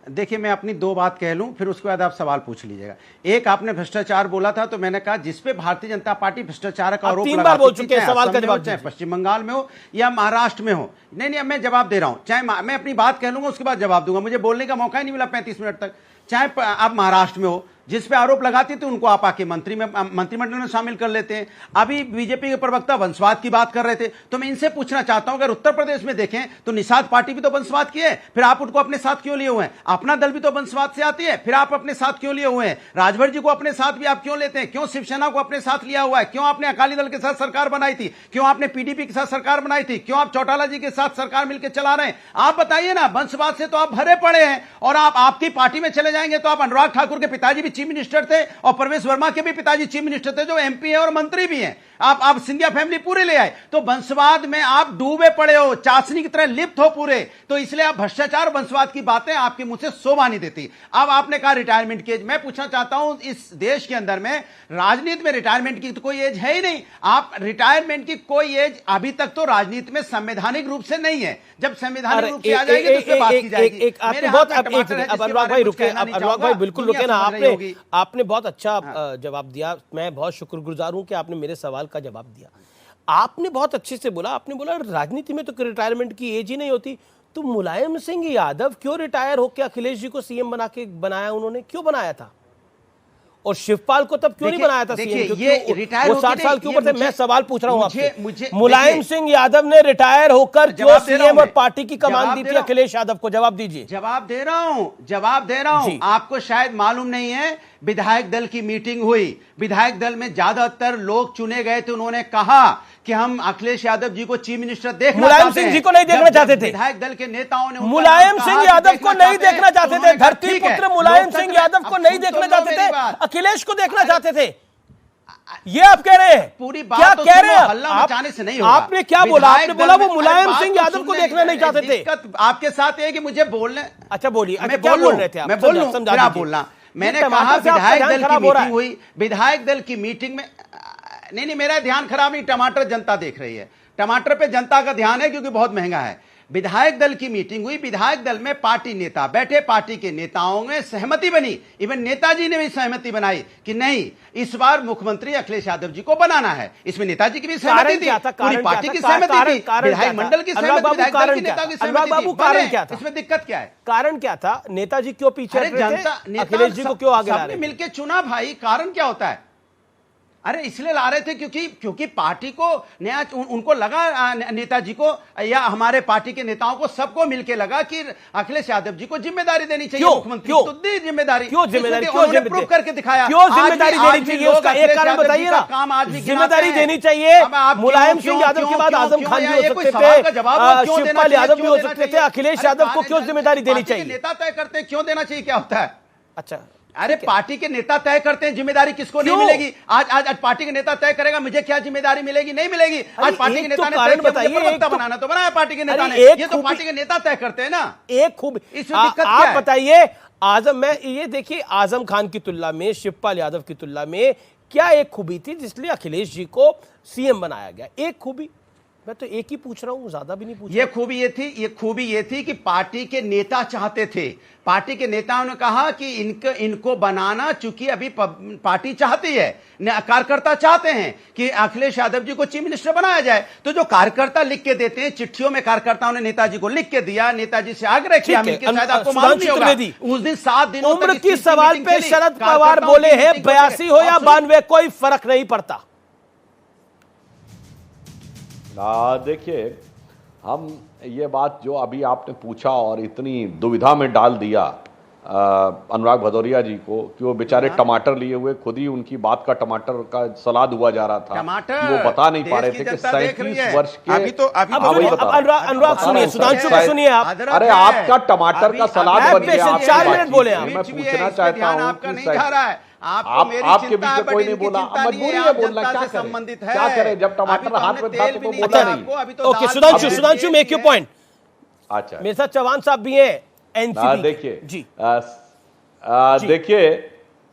देखिए मैं अपनी 2 बात कह लूं, फिर उसके बाद आप सवाल पूछ लीजिएगा। एक, आपने भ्रष्टाचार बोला था, तो मैंने कहा जिस पे भारतीय जनता पार्टी भ्रष्टाचार का आरोप लगाती बोल चुके हैं, सवाल का जवाब चाहे पश्चिम बंगाल में हो या महाराष्ट्र में हो। नहीं, मैं जवाब दे रहा हूं। चाहे मैं अपनी बात कह लूंगा, उसके बाद जवाब दूंगा, मुझे बोलने का मौका ही नहीं मिला 35 मिनट तक। चाहे आप महाराष्ट्र में हो, जिस पे आरोप लगाते थे उनको आप आके मंत्रिमंडल में शामिल कर लेते हैं। अभी बीजेपी के प्रवक्ता वंशवाद की बात कर रहे थे, तो मैं इनसे पूछना चाहता हूं, अगर उत्तर प्रदेश में देखें तो निषाद पार्टी भी तो वंशवाद की है, फिर आप उनको अपने साथ क्यों लिए हुए हैं? अपना दल भी तो वंशवाद से आती है, फिर आप अपने साथ क्यों लिए हुए हैं? राजभर जी को अपने साथ भी आप क्यों लेते हैं? क्यों शिवसेना को अपने साथ लिया हुआ है? क्यों आपने अकाली दल के साथ सरकार बनाई थी? क्यों आपने पीडीपी के साथ सरकार बनाई थी? क्यों आप चौटाला जी के साथ सरकार मिलकर चला रहे हैं? आप बताइए ना, वंशवाद से तो आप भरे पड़े हैं। और आप आपकी पार्टी में चले जाएंगे तो आप अनुराग ठाकुर के पिताजी भी चीफ मिनिस्टर थे, और परवेश वर्मा के भी पिताजी चीफ मिनिस्टर थे, जो एमपी है और मंत्री भी हैं। आप सिंधिया फैमिली पूरे ले आए, तो वंशवाद में आप डूबे पड़े हो, चाशनी की तरह लिप्त हो पूरे। तो इसलिए आप भ्रष्टाचार वंशवाद की बातें आपके मुंह से शोभा नहीं देती। अब आपने कहा रिटायरमेंट की एज, मैं पूछना चाहता हूं, इस देश के अंदर में राजनीति में रिटायरमेंट की तो कोई एज है ही नहीं। आप रिटायरमेंट की कोई एज अभी तक तो राजनीति में संवैधानिक रूप से नहीं है। जब संवैधानिक रूप से आ जाएगी तो उस पर बात की जाएगी। अनुराग भाई रुके, अनुराग भाई बिल्कुल रुके ना, आपने बहुत अच्छा जवाब दिया। मैं बहुत शुक्रगुजार हूं कि आपने मेरे सवाल का जवाब दिया। आपने बहुत अच्छे से बोला, आपने बोला राजनीति में तो रिटायरमेंट की एज ही नहीं होती। तो मुलायम सिंह यादव क्यों रिटायर होकर अखिलेश जी को सीएम बनाया? उन्होंने क्यों बनाया था? और शिवपाल को तब क्यों नहीं बनाया था सीएम? वो 60 साल के ऊपर थे। मैं सवाल पूछ रहा हूं आपसे, मुलायम सिंह यादव ने रिटायर होकर क्यों सीएम और पार्टी की कमान दी थी अखिलेश यादव को? जवाब दीजिए। जवाब दे रहा हूं। आपको शायद मालूम नहीं है, विधायक दल की मीटिंग हुई, विधायक दल में ज्यादातर लोग चुने गए थे। उन्होंने कहा कि हम अखिलेश यादव जी को चीफ मिनिस्टर देखना चाहते हैं। मुलायम सिंह जी को नहीं देखना चाहते थे। विधायक दल के नेताओं ने मुलायम सिंह यादव को नहीं देखना चाहते थे। धरती पुत्र मुलायम सिंह यादव को नहीं देखना चाहते थे, अखिलेश को देखना चाहते थे। ये आप कह रहे हैं? पूरी बात क्या कह रहे हैं? हल्ला मचाने से नहीं होगा। आपने क्या बोला? आपने बोला वो मुलायम सिंह यादव को देखना नहीं चाहते थे। दिक्कत आपके साथ है कि मुझे बोलने। अच्छा बोलिए, क्या बोल रहे थे आप? मैं बोलूं, फिर आप बोलना। मैंने कहा विधायक दल की मीटिंग हुई, विधायक दल की मीटिंग में नहीं, मेरा ध्यान खराब नहीं, टमाटर जनता देख रही है। टमाटर पे जनता का ध्यान है क्योंकि बहुत महंगा है। विधायक दल की मीटिंग हुई, विधायक दल में पार्टी नेता बैठे, पार्टी के नेताओं में सहमति बनी, इवन नेताजी ने भी सहमति बनाई कि नहीं, इस बार मुख्यमंत्री अखिलेश यादव जी को बनाना है। इसमें नेताजी की भी सहमति थी, पूरी पार्टी की सहमति थी, विधायक मंडल की सहमति, विधायक दल के नेता की सहमति थी। कारण क्या था? इसमें दिक्कत क्या है? कारण क्या था? नेताजी क्यों पीछे हट रहे थे? अखिलेश जी को क्यों आगे ला रहे? मिलकर चुना भाई, कारण क्या होता है? अरे इसलिए ला रहे थे क्योंकि पार्टी को नया उनको लगा, नेताजी को या हमारे पार्टी के नेताओं को सबको मिलके लगा कि अखिलेश यादव जी को जिम्मेदारी देनी चाहिए। मुख्यमंत्री तो दी जिम्मेदारी, क्यों जिम्मेदारी, उन्होंने प्रूव करके दिखाया। क्यों जिम्मेदारी देनी चाहिए? उसका एक कारण बताइए ना। काम आज भी जिम्मेदारी देनी चाहिए। मुलायम सिंह यादव के बाद आजम खान भी हो सकते थे, शिवपाल यादव भी हो सकते थे, अखिलेश यादव को क्यों जिम्मेदारी देनी चाहिए? नेता तय करते क्यों देना चाहिए, क्या होता है? अच्छा, अरे पार्टी के नेता तय करते हैं जिम्मेदारी किसको नहीं मिलेगी। आज पार्टी के नेता तय करेगा मुझे क्या जिम्मेदारी मिलेगी, नहीं मिलेगी। आज पार्टी के नेता ने तय किया मुझे प्रवक्ता बनाना, तो बनाया पार्टी के नेता ने। ये तो पार्टी के नेता तय करते हैं ना। एक खूब आप बताइए, आजम में ये देखिए, आजम खान की तुलना में, शिवपाल यादव की तुलना में क्या एक खूबी थी जिसलिए अखिलेश जी को सीएम बनाया गया? एक खूबी, मैं तो एक ही पूछ रहा हूं, ज्यादा भी नहीं पूछ रहा। ये खूबी ये थी कि पार्टी के नेता चाहते थे, पार्टी के नेताओं ने कहा कि इनको बनाना, चूंकि अभी पार्टी चाहती है, कार्यकर्ता चाहते हैं कि अखिलेश यादव जी को चीफ मिनिस्टर बनाया जाए। तो जो कार्यकर्ता लिख के देते हैं, चिट्ठियों में कार्यकर्ताओं ने नेताजी को लिख के दिया, नेताजी से आग्रह किया मिलकर, शायद आपको मालूम नहीं होगा उस दिन 7 दिनों उम्र की सवाल पे शरद पवार बोले हैं 82 हो या 92 कोई फर्क नहीं पड़ता। देखिए, हम ये बात जो अभी आपने पूछा और इतनी दुविधा में डाल दिया अनुराग भदौरिया जी को कि वो बेचारे टमाटर लिए हुए, खुद ही उनकी बात का टमाटर का सलाद हुआ जा रहा था कि वो बता नहीं पा रहे थे कि 37 वर्ष के। अनुराग सुनिए, सुधांशु को सुनिए आप। अरे आपका टमाटर का सलाद बन गया, 4 मिनट बोले आप। मैं पूछना चाहता हूँ कि आपके बीच में कोई नहीं बोला, मजबूरी है बोलना, क्या करें जब टमाटर हाथ में था तो बोला नहीं। Okay, Sudhanshu make your point. अच्छा, मेरे साथ चौहान साहब भी हैं एनसीपी। देखिए जी, देखिए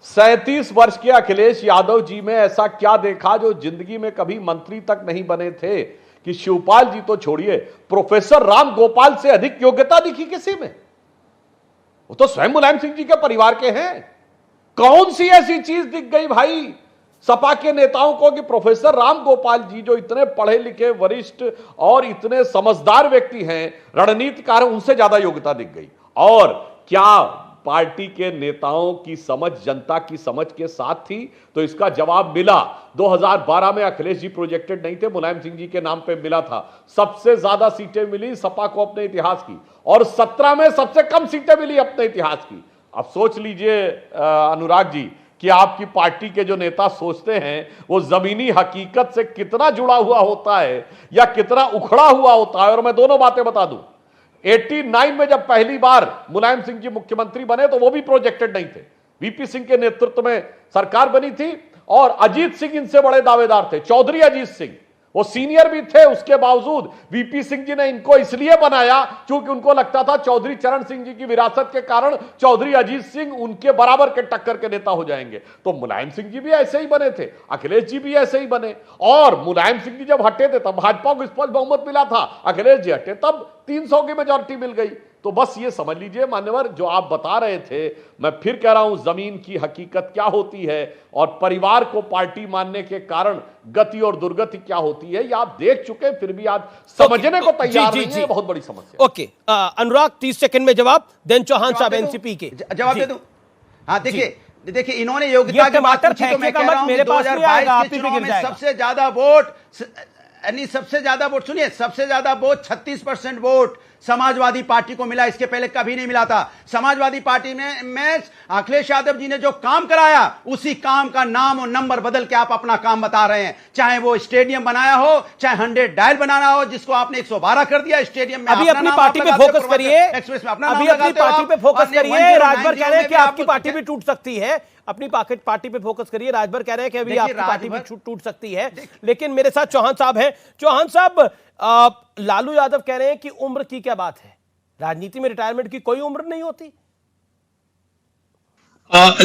37 वर्ष के अखिलेश यादव जी में ऐसा क्या देखा जो जिंदगी में कभी मंत्री तक नहीं बने थे कि शिवपाल जी तो छोड़िए, प्रोफेसर राम गोपाल से अधिक योग्यता दिखी किसी में? वो तो स्वयं मुलायम सिंह जी के परिवार के हैं। कौन सी ऐसी चीज दिख गई भाई सपा के नेताओं को कि प्रोफेसर राम गोपाल जी जो इतने पढ़े लिखे वरिष्ठ और इतने समझदार व्यक्ति हैं, रणनीतिकार, उनसे ज्यादा योग्यता दिख गई? और क्या पार्टी के नेताओं की समझ जनता की समझ के साथ थी? तो इसका जवाब मिला। 2012 में अखिलेश जी प्रोजेक्टेड नहीं थे, मुलायम सिंह जी के नाम पे मिला था। सबसे ज्यादा सीटें मिली सपा को अपने इतिहास की, और 17 में सबसे कम सीटें मिली अपने इतिहास की। अब सोच लीजिए अनुराग जी कि आपकी पार्टी के जो नेता सोचते हैं वो जमीनी हकीकत से कितना जुड़ा हुआ होता है या कितना उखड़ा हुआ होता है। और मैं दोनों बातें बता दूं, 89 में जब पहली बार मुलायम सिंह जी मुख्यमंत्री बने तो वो भी प्रोजेक्टेड नहीं थे, वीपी सिंह के नेतृत्व में सरकार बनी थी और अजीत सिंह इनसे बड़े दावेदार थे, चौधरी अजीत सिंह। वो सीनियर भी थे, उसके बावजूद वीपी सिंह जी ने इनको इसलिए बनाया क्योंकि उनको लगता था चौधरी चरण सिंह जी की विरासत के कारण चौधरी अजीत सिंह उनके बराबर के टक्कर के नेता हो जाएंगे। तो मुलायम सिंह जी भी ऐसे ही बने थे, अखिलेश जी भी ऐसे ही बने। और मुलायम सिंह जी जब हटे थे तब भाजपा को स्पष्ट बहुमत मिला था, अखिलेश जी हटे तब 300 की मेजॉरिटी मिल गई। तो बस ये समझ लीजिए मान्यवर, जो आप बता रहे थे, मैं फिर कह रहा हूं, जमीन की हकीकत क्या होती है और परिवार को पार्टी मानने के कारण गति और दुर्गति क्या होती है, ये आप देख चुके, फिर भी आज समझने को तैयार नहीं है। बहुत बड़ी समस्या। ओके, अनुराग 30 सेकंड में जवाब, देन चौहान साहब एनसीपी के जवाब दे दूं। हाँ, देखिए इन्होंने योग्यता की बात पूछी तो मैं कह रहा हूं 2022 के चुनाव में सबसे ज्यादा वोट, यानी सबसे ज्यादा वोट, सुनिए, सबसे ज्यादा वोट 36% वोट समाजवादी पार्टी को मिला। इसके पहले कभी नहीं मिला था। समाजवादी पार्टी में अखिलेश यादव जी ने जो काम कराया, उसी काम का नाम और नंबर बदल के आप अपना काम बता रहे हैं। चाहे वो स्टेडियम बनाया हो, चाहे 100 डायल बनाना हो, जिसको आपने 112 कर दिया स्टेडियम में। अभी अपनी पार्टी पे फोकस करिए, अभी अपनी पार्टी पे फोकस करिए। राजभर कह रहे हैं कि आपकी पार्टी भी टूट सकती है, अपनी पार्टी पे फोकस करिए। राजभर कह रहे हैं कि अभी आपकी पार्टी भी टूट सकती है। लेकिन मेरे साथ चौहान साहब हैं। चौहान साहब, लालू यादव कह रहे हैं कि उम्र की क्या बात है, राजनीति में रिटायरमेंट की कोई उम्र नहीं होती।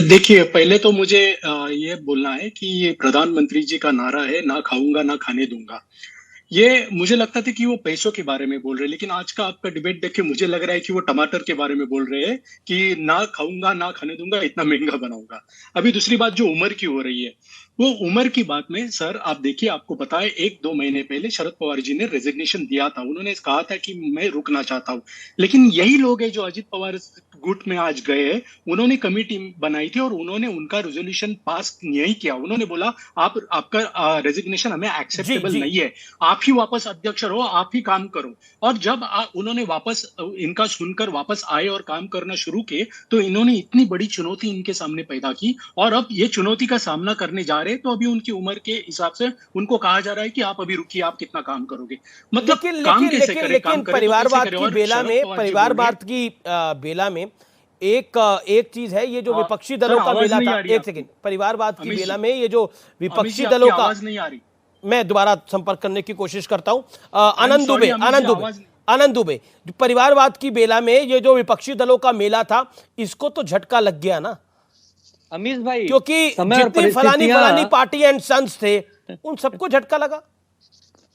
देखिए, पहले तो मुझे ये बोलना है कि ये प्रधानमंत्री जी का नारा है, ना खाऊंगा ना खाने दूंगा। ये मुझे लगता था कि वो पैसों के बारे में बोल रहे हैं, लेकिन आज का आपका डिबेट देख के मुझे लग रहा है कि वो टमाटर के बारे में बोल रहे हैं कि ना खाऊंगा ना खाने दूंगा, इतना महंगा बनाऊंगा। अभी दूसरी बात जो उम्र की हो रही है, वो उम्र की बात में सर आप देखिए, आपको पता है 1-2 महीने पहले शरद पवार जी ने रेजिग्नेशन दिया था। उन्होंने कहा था कि मैं रुकना चाहता हूं, लेकिन यही लोग हैं जो अजित पवार गुट में आज गए, उन्होंने कमेटी बनाई थी और उन्होंने उनका रेजोल्यूशन पास नहीं किया। उन्होंने बोला आपका रेजिग्नेशन हमें एक्सेप्टेबल नहीं है, आप ही वापस अध्यक्ष रहो, आप ही काम करो। और जब उन्होंने वापस इनका सुनकर वापस आए और काम करना शुरू किए तो इन्होंने इतनी बड़ी चुनौती इनके सामने पैदा की और अब ये चुनौती का सामना करने जा रहे हैं। तो अभी उनकी उम्र के हिसाब से उनको कहा जा रहा है कि आप अभी रुकिए, आप कितना काम करोगे, मतलब काम कैसे करें, लेकिन परिवारवाद की बेला में, परिवारवाद की बेला में एक चीज है, ये जो विपक्षी दलों का बेला था, एक सेकंड, परिवारवाद की बेला में ये जो विपक्षी दलों का, आवाज नहीं आ रही, मैं दोबारा संपर्क करने की कोशिश करता हूं। आनंद दुबे, परिवारवाद की बेला में ये जो विपक्षी दलों का मेला था, इसको तो झटका लग गया ना अमीश भाई, क्योंकि जितनी फलानी पार्टी एंड सन्स थे उन सबको झटका लगा।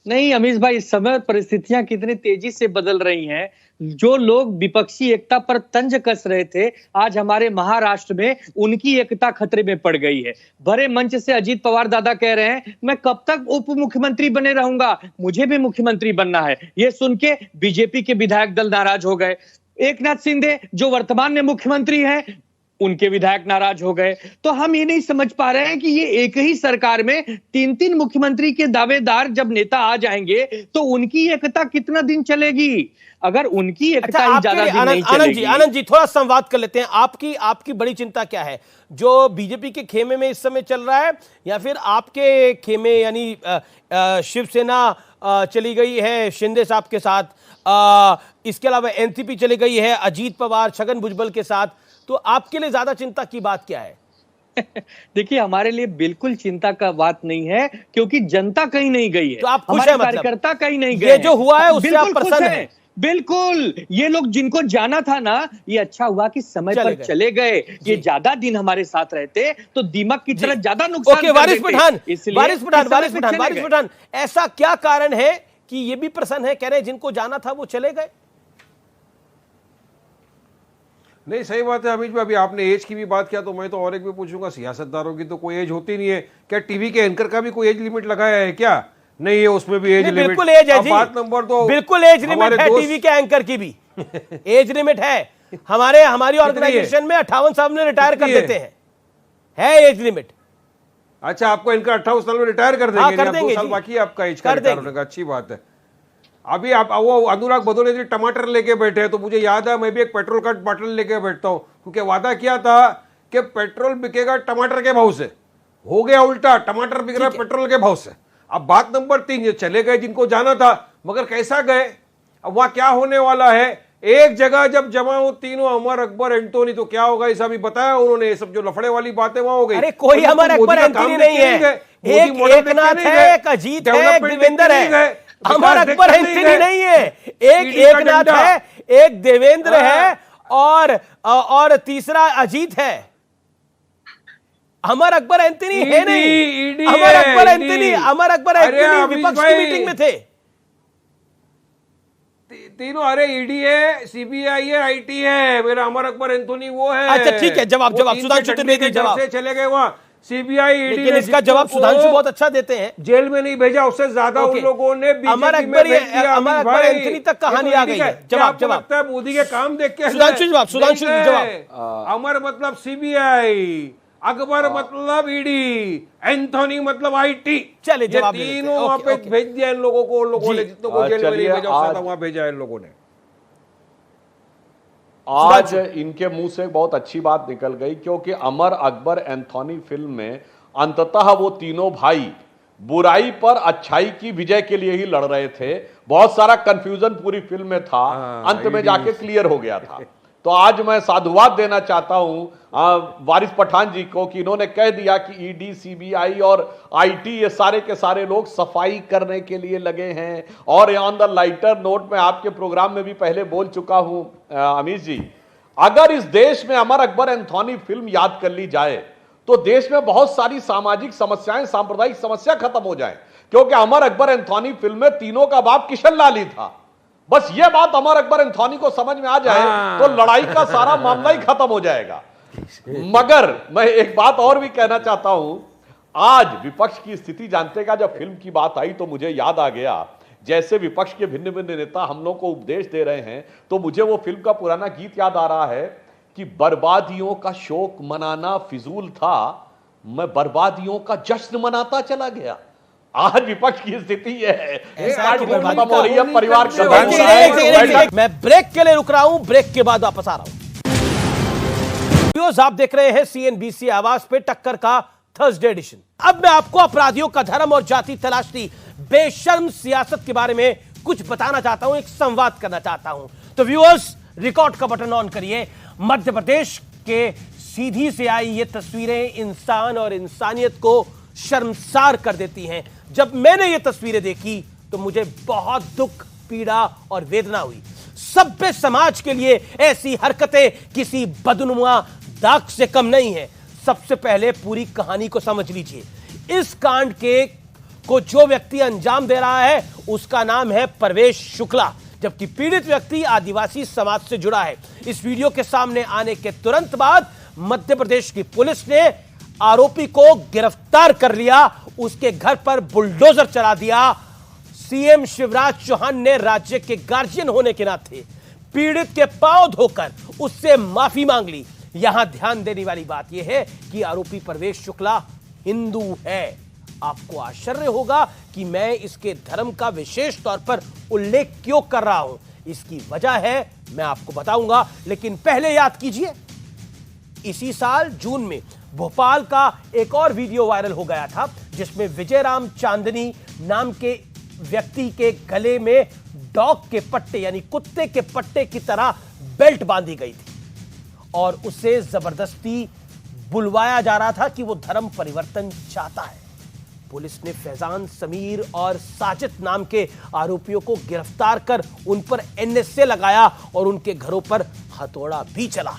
नहीं अमीश भाई, समय और परिस्थितियां कितनी तेजी से बदल रही हैं। जो लोग विपक्षी एकता पर तंज कस रहे थे, आज हमारे महाराष्ट्र में उनकी एकता खतरे में पड़ गई है। बड़े मंच से अजीत पवार दादा कह रहे हैं मैं कब तक उप मुख्यमंत्री बने रहूंगा, मुझे भी मुख्यमंत्री बनना है। ये सुन के बीजेपी के विधायक दल नाराज हो गए। एकनाथ शिंदे जो वर्तमान में मुख्यमंत्री हैं, उनके विधायक नाराज हो गए। तो हम ये नहीं समझ पा रहे हैं कि ये एक ही सरकार में 3-3 मुख्यमंत्री के दावेदार जब नेता आ जाएंगे तो उनकी एकता कितना दिन चलेगी? अगर उनकी एकता ही ज्यादा दिन नहीं चलेगी। आनंद जी थोड़ा संवाद कर लेते हैं। आपकी बड़ी चिंता क्या है, जो बीजेपी के खेमे में इस समय चल रहा है, या फिर आपके खेमे यानी शिवसेना चली गई है शिंदे साहब के साथ, इसके अलावा एनसीपी चली गई है अजीत पवार छगन भुजबल के साथ, तो आपके लिए ज्यादा चिंता की बात क्या है? देखिए, हमारे लिए बिल्कुल चिंता का बात नहीं है, क्योंकि जनता कहीं नहीं गई है, तो आप खुश हैं, कार्यकर्ता कहीं नहीं गए, ये जो हुआ है उससे आप प्रसन्न हैं? बिल्कुल। ये लोग जिनको जाना था ना, ये अच्छा हुआ कि समय पर चले गए। ये ज्यादा दिन हमारे साथ रहते तो दीमक की तरह ज्यादा नुकसान कर देते। वारिस पठान, ऐसा क्या कारण है कि ये भी प्रसन्न है, कह रहे जिनको जाना था वो चले गए? नहीं, सही बात है अमीश भाई। अभी आपने एज की भी बात किया तो मैं तो और एक भी पूछूंगा, सियासतदारों की तो कोई एज होती नहीं है क्या? टीवी के एंकर का भी कोई एज लिमिट लगाया है क्या? नहीं है, उसमें भी एज लिमिट। बिल्कुल एज है जी, बात नंबर तो बिल्कुल एज लिमिट है टीवी के एंकर की भी एज लिमिट है। हमारी ऑर्गेनाइजेशन में 58 साल में रिटायर कर देते हैं, है एज लिमिट। अच्छा, आपको इनका 58 साल में रिटायर कर देंगे? कर देंगे, 2 साल बाकी है आपका एज का रिटायर होने का। अच्छी बात है। अभी आप वो अनुराग भदौले जी टमाटर लेके बैठे हैं, तो मुझे याद है मैं भी एक पेट्रोल का बॉटल लेके बैठता हूं, क्योंकि वादा किया था कि पेट्रोल बिकेगा टमाटर के भाव से। हो गया उल्टा, टमाटर बिक रहा है पेट्रोल के भाव से। अब बात नंबर 3, ये चले गए जिनको जाना था, मगर कैसा गए? अब वहां क्या होने वाला है? एक जगह जब जमा हो तीनों, अमर अकबर एंटोनी, तो क्या होगा? ऐसा भी बताया उन्होंने। ये सब जो लफड़े वाली बातें वहां हो गई। अरे कोई अमर अकबर एंटोनी नहीं है, एक एकनाथ है, एक अजीत है, एक देवेंद्र है। अमर अकबर एंटोनी नहीं है, एक एकनाथ है, एक देवेंद्र है और तीसरा अजीत है। अमर अकबर एंटोनी है नहीं, अमर अकबर एंटोनी विपक्ष की मीटिंग में थे तीनों। अरे ईडी है, सीबीआई है, आईटी है, मेरा अमर अकबर एंटोनी वो है। अच्छा ठीक है, जवाब सुधांशु त्रिवेदी जवाब से चले गए वहां। सीबीआई ईडी ने इसका जवाब सुधांशु बहुत अच्छा देते हैं। जेल में नहीं भेजा, उससे ज्यादा उन लोगों ने अमर अकबर एंटोनी तक कहानी आ गई है। जवाब लगता है मोदी के काम देख के। सुधांशु जवाब। अमर मतलब सीबीआई, अकबर मतलब ईडी, एंथोनी मतलब आईटी। चले जवाब तीनों वहां पे भेज दिया इन लोगों को। उन लोगों ने जितनों को जेल में नहीं भेजा, वहां भेजा इन लोगों ने। आज इनके मुंह से बहुत अच्छी बात निकल गई, क्योंकि अमर अकबर एंथोनी फिल्म में अंततः वो तीनों भाई बुराई पर अच्छाई की विजय के लिए ही लड़ रहे थे। बहुत सारा कंफ्यूजन पूरी फिल्म में था, अंत में जाके क्लियर हो गया था। तो आज मैं साधुवाद देना चाहता हूं वारिस पठान जी को कि इन्होंने कह दिया कि ईडी, सीबीआई और आईटी ये सारे के सारे लोग सफाई करने के लिए लगे हैं। और ऑन द लाइटर नोट में आपके प्रोग्राम में भी पहले बोल चुका हूं अमीश जी, अगर इस देश में अमर अकबर एंथोनी फिल्म याद कर ली जाए तो देश में बहुत सारी सामाजिक समस्याएं, सांप्रदायिक समस्या खत्म हो जाए। क्योंकि अमर अकबर एंथोनी फिल्म में तीनों का बाप किशन लाल ही था। बस ये बात अमर अकबर एंथोनी को समझ में आ जाए तो लड़ाई का सारा मामला ही खत्म हो जाएगा। मगर मैं एक बात और भी कहना चाहता हूं, आज विपक्ष की स्थिति जानते का, जब फिल्म की बात आई तो मुझे याद आ गया, जैसे विपक्ष के भिन्न भिन्न नेता हम लोग को उपदेश दे रहे हैं, तो मुझे वो फिल्म का पुराना गीत याद आ रहा है कि बर्बादियों का शोक मनाना फिजूल था, मैं बर्बादियों का जश्न मनाता चला गया। आज विपक्ष की स्थिति है, खत्म हो रही है, परिवार मैं ब्रेक के लिए रुक रहा हूं, ब्रेक के बाद वापस आ रहा हूं। आप देख रहे हैं CNBC आवाज पे टक्कर का थर्सडे एडिशन। अब मैं आपको अपराधियों का धर्म और जाति तलाशती बेशर्म सियासत के बारे में कुछ बताना चाहता हूं, एक संवाद करना चाहता हूं। तो व्यूअर्स, रिकॉर्ड का बटन ऑन करिए। मध्य प्रदेश के सीधी से आई ये तस्वीरें इंसान और इंसानियत को शर्मसार कर देती हैं। जब मैंने ये तस्वीरें देखी तो मुझे बहुत दुख, पीड़ा और वेदना हुई। सभ्य समाज के लिए ऐसी हरकतें किसी बदनुमा दाग से कम नहीं है। सबसे पहले पूरी कहानी को समझ लीजिए। इस कांड को जो व्यक्ति अंजाम दे रहा है उसका नाम है परवेश शुक्ला, जबकि पीड़ित व्यक्ति आदिवासी समाज से जुड़ा है। इस वीडियो के सामने आने के तुरंत बाद मध्य प्रदेश की पुलिस ने आरोपी को गिरफ्तार कर लिया, उसके घर पर बुलडोजर चला दिया। सीएम शिवराज चौहान ने राज्य के गार्जियन होने के नाते पीड़ित के पांव धोकर उससे माफी मांग ली। यहां ध्यान देने वाली बात यह है कि आरोपी परवेश शुक्ला हिंदू है। आपको आश्चर्य होगा कि मैं इसके धर्म का विशेष तौर पर उल्लेख क्यों कर रहा हूं। इसकी वजह है मैं आपको बताऊंगा, लेकिन पहले याद कीजिए, इसी साल जून में भोपाल का एक और वीडियो वायरल हो गया था जिसमें विजयराम चांदनी नाम के व्यक्ति के गले में डॉग के पट्टे यानी कुत्ते के पट्टे की तरह बेल्ट बांधी गई थी और उसे जबरदस्ती बुलवाया जा रहा था कि वो धर्म परिवर्तन चाहता है। पुलिस ने फैजान, समीर और साजिद नाम के आरोपियों को गिरफ्तार कर उन पर NSA लगाया और उनके घरों पर हथौड़ा भी चला।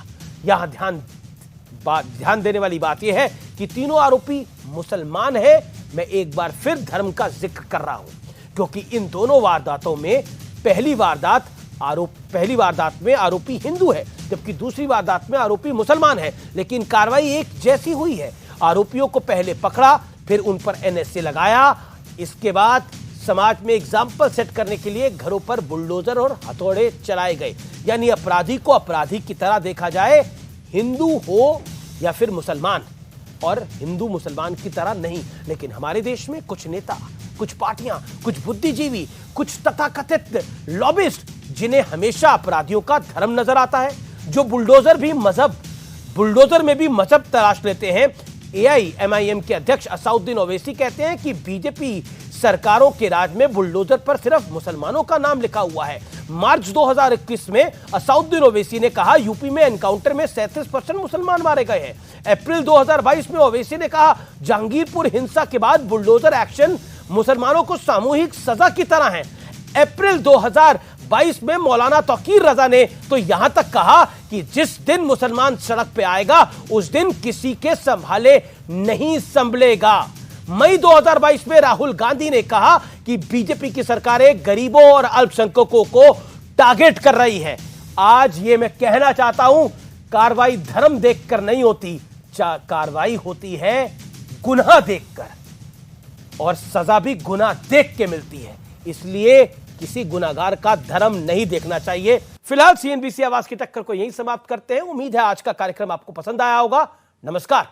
यहां ध्यान देने वाली बात यह है कि तीनों आरोपी मुसलमान हैं। मैं एक बार फिर धर्म का जिक्र कर रहा हूं क्योंकि इन दोनों वारदातों में पहली वारदात में आरोपी हिंदू है जबकि दूसरी वारदात में आरोपी मुसलमान है, लेकिन कार्रवाई एक जैसी हुई है। आरोपियों को पहले पकड़ा, फिर उन पर NSA लगाया। इसके बाद समाज में एग्जाम्पल सेट करने के लिए घरों पर बुलडोजर और हथौड़े चलाए गए, यानी अपराधी को अपराधी की तरह देखा जाए, हिंदू हो या फिर मुसलमान, और हिंदू मुसलमान की तरह नहीं। लेकिन हमारे देश में कुछ नेता, कुछ पार्टियां, कुछ बुद्धिजीवी, कुछ तथाकथित लॉबिस्ट जिन्हें हमेशा अपराधियों का धर्म नजर आता है, जो बुलडोजर में भी मजहब तलाश लेते हैं। AIMIM के अध्यक्ष असाउद्दीन ओवैसी कहते हैं कि बीजेपी सरकारों के राज में बुलडोजर पर सिर्फ मुसलमानों का नाम लिखा हुआ है। मार्च 2021 में असाउद्दीन ओवैसी ने कहा यूपी में एनकाउंटर में 37% मुसलमान मारे गए हैं। अप्रैल 2022 में ओवैसी ने कहा जहांगीरपुर हिंसा के बाद बुलडोजर एक्शन मुसलमानों को सामूहिक सजा की तरह है। अप्रैल 2022 में मौलाना तौकीर रजा ने तो यहां तक कहा कि जिस दिन मुसलमान सड़क पे आएगा उस दिन किसी के संभाले नहीं संभलेगा। मई 2022 में राहुल गांधी ने कहा कि बीजेपी की सरकारें गरीबों और अल्पसंख्यकों को टारगेट कर रही है। आज ये मैं कहना चाहता हूं, कार्रवाई धर्म देखकर नहीं होती, कार्रवाई होती है गुनाह देखकर, और सजा भी गुनाह देख के मिलती है। इसलिए किसी गुनाहगार का धर्म नहीं देखना चाहिए। फिलहाल CNBC आवाज की टक्कर को यहीं समाप्त करते हैं। उम्मीद है आज का कार्यक्रम आपको पसंद आया होगा। नमस्कार।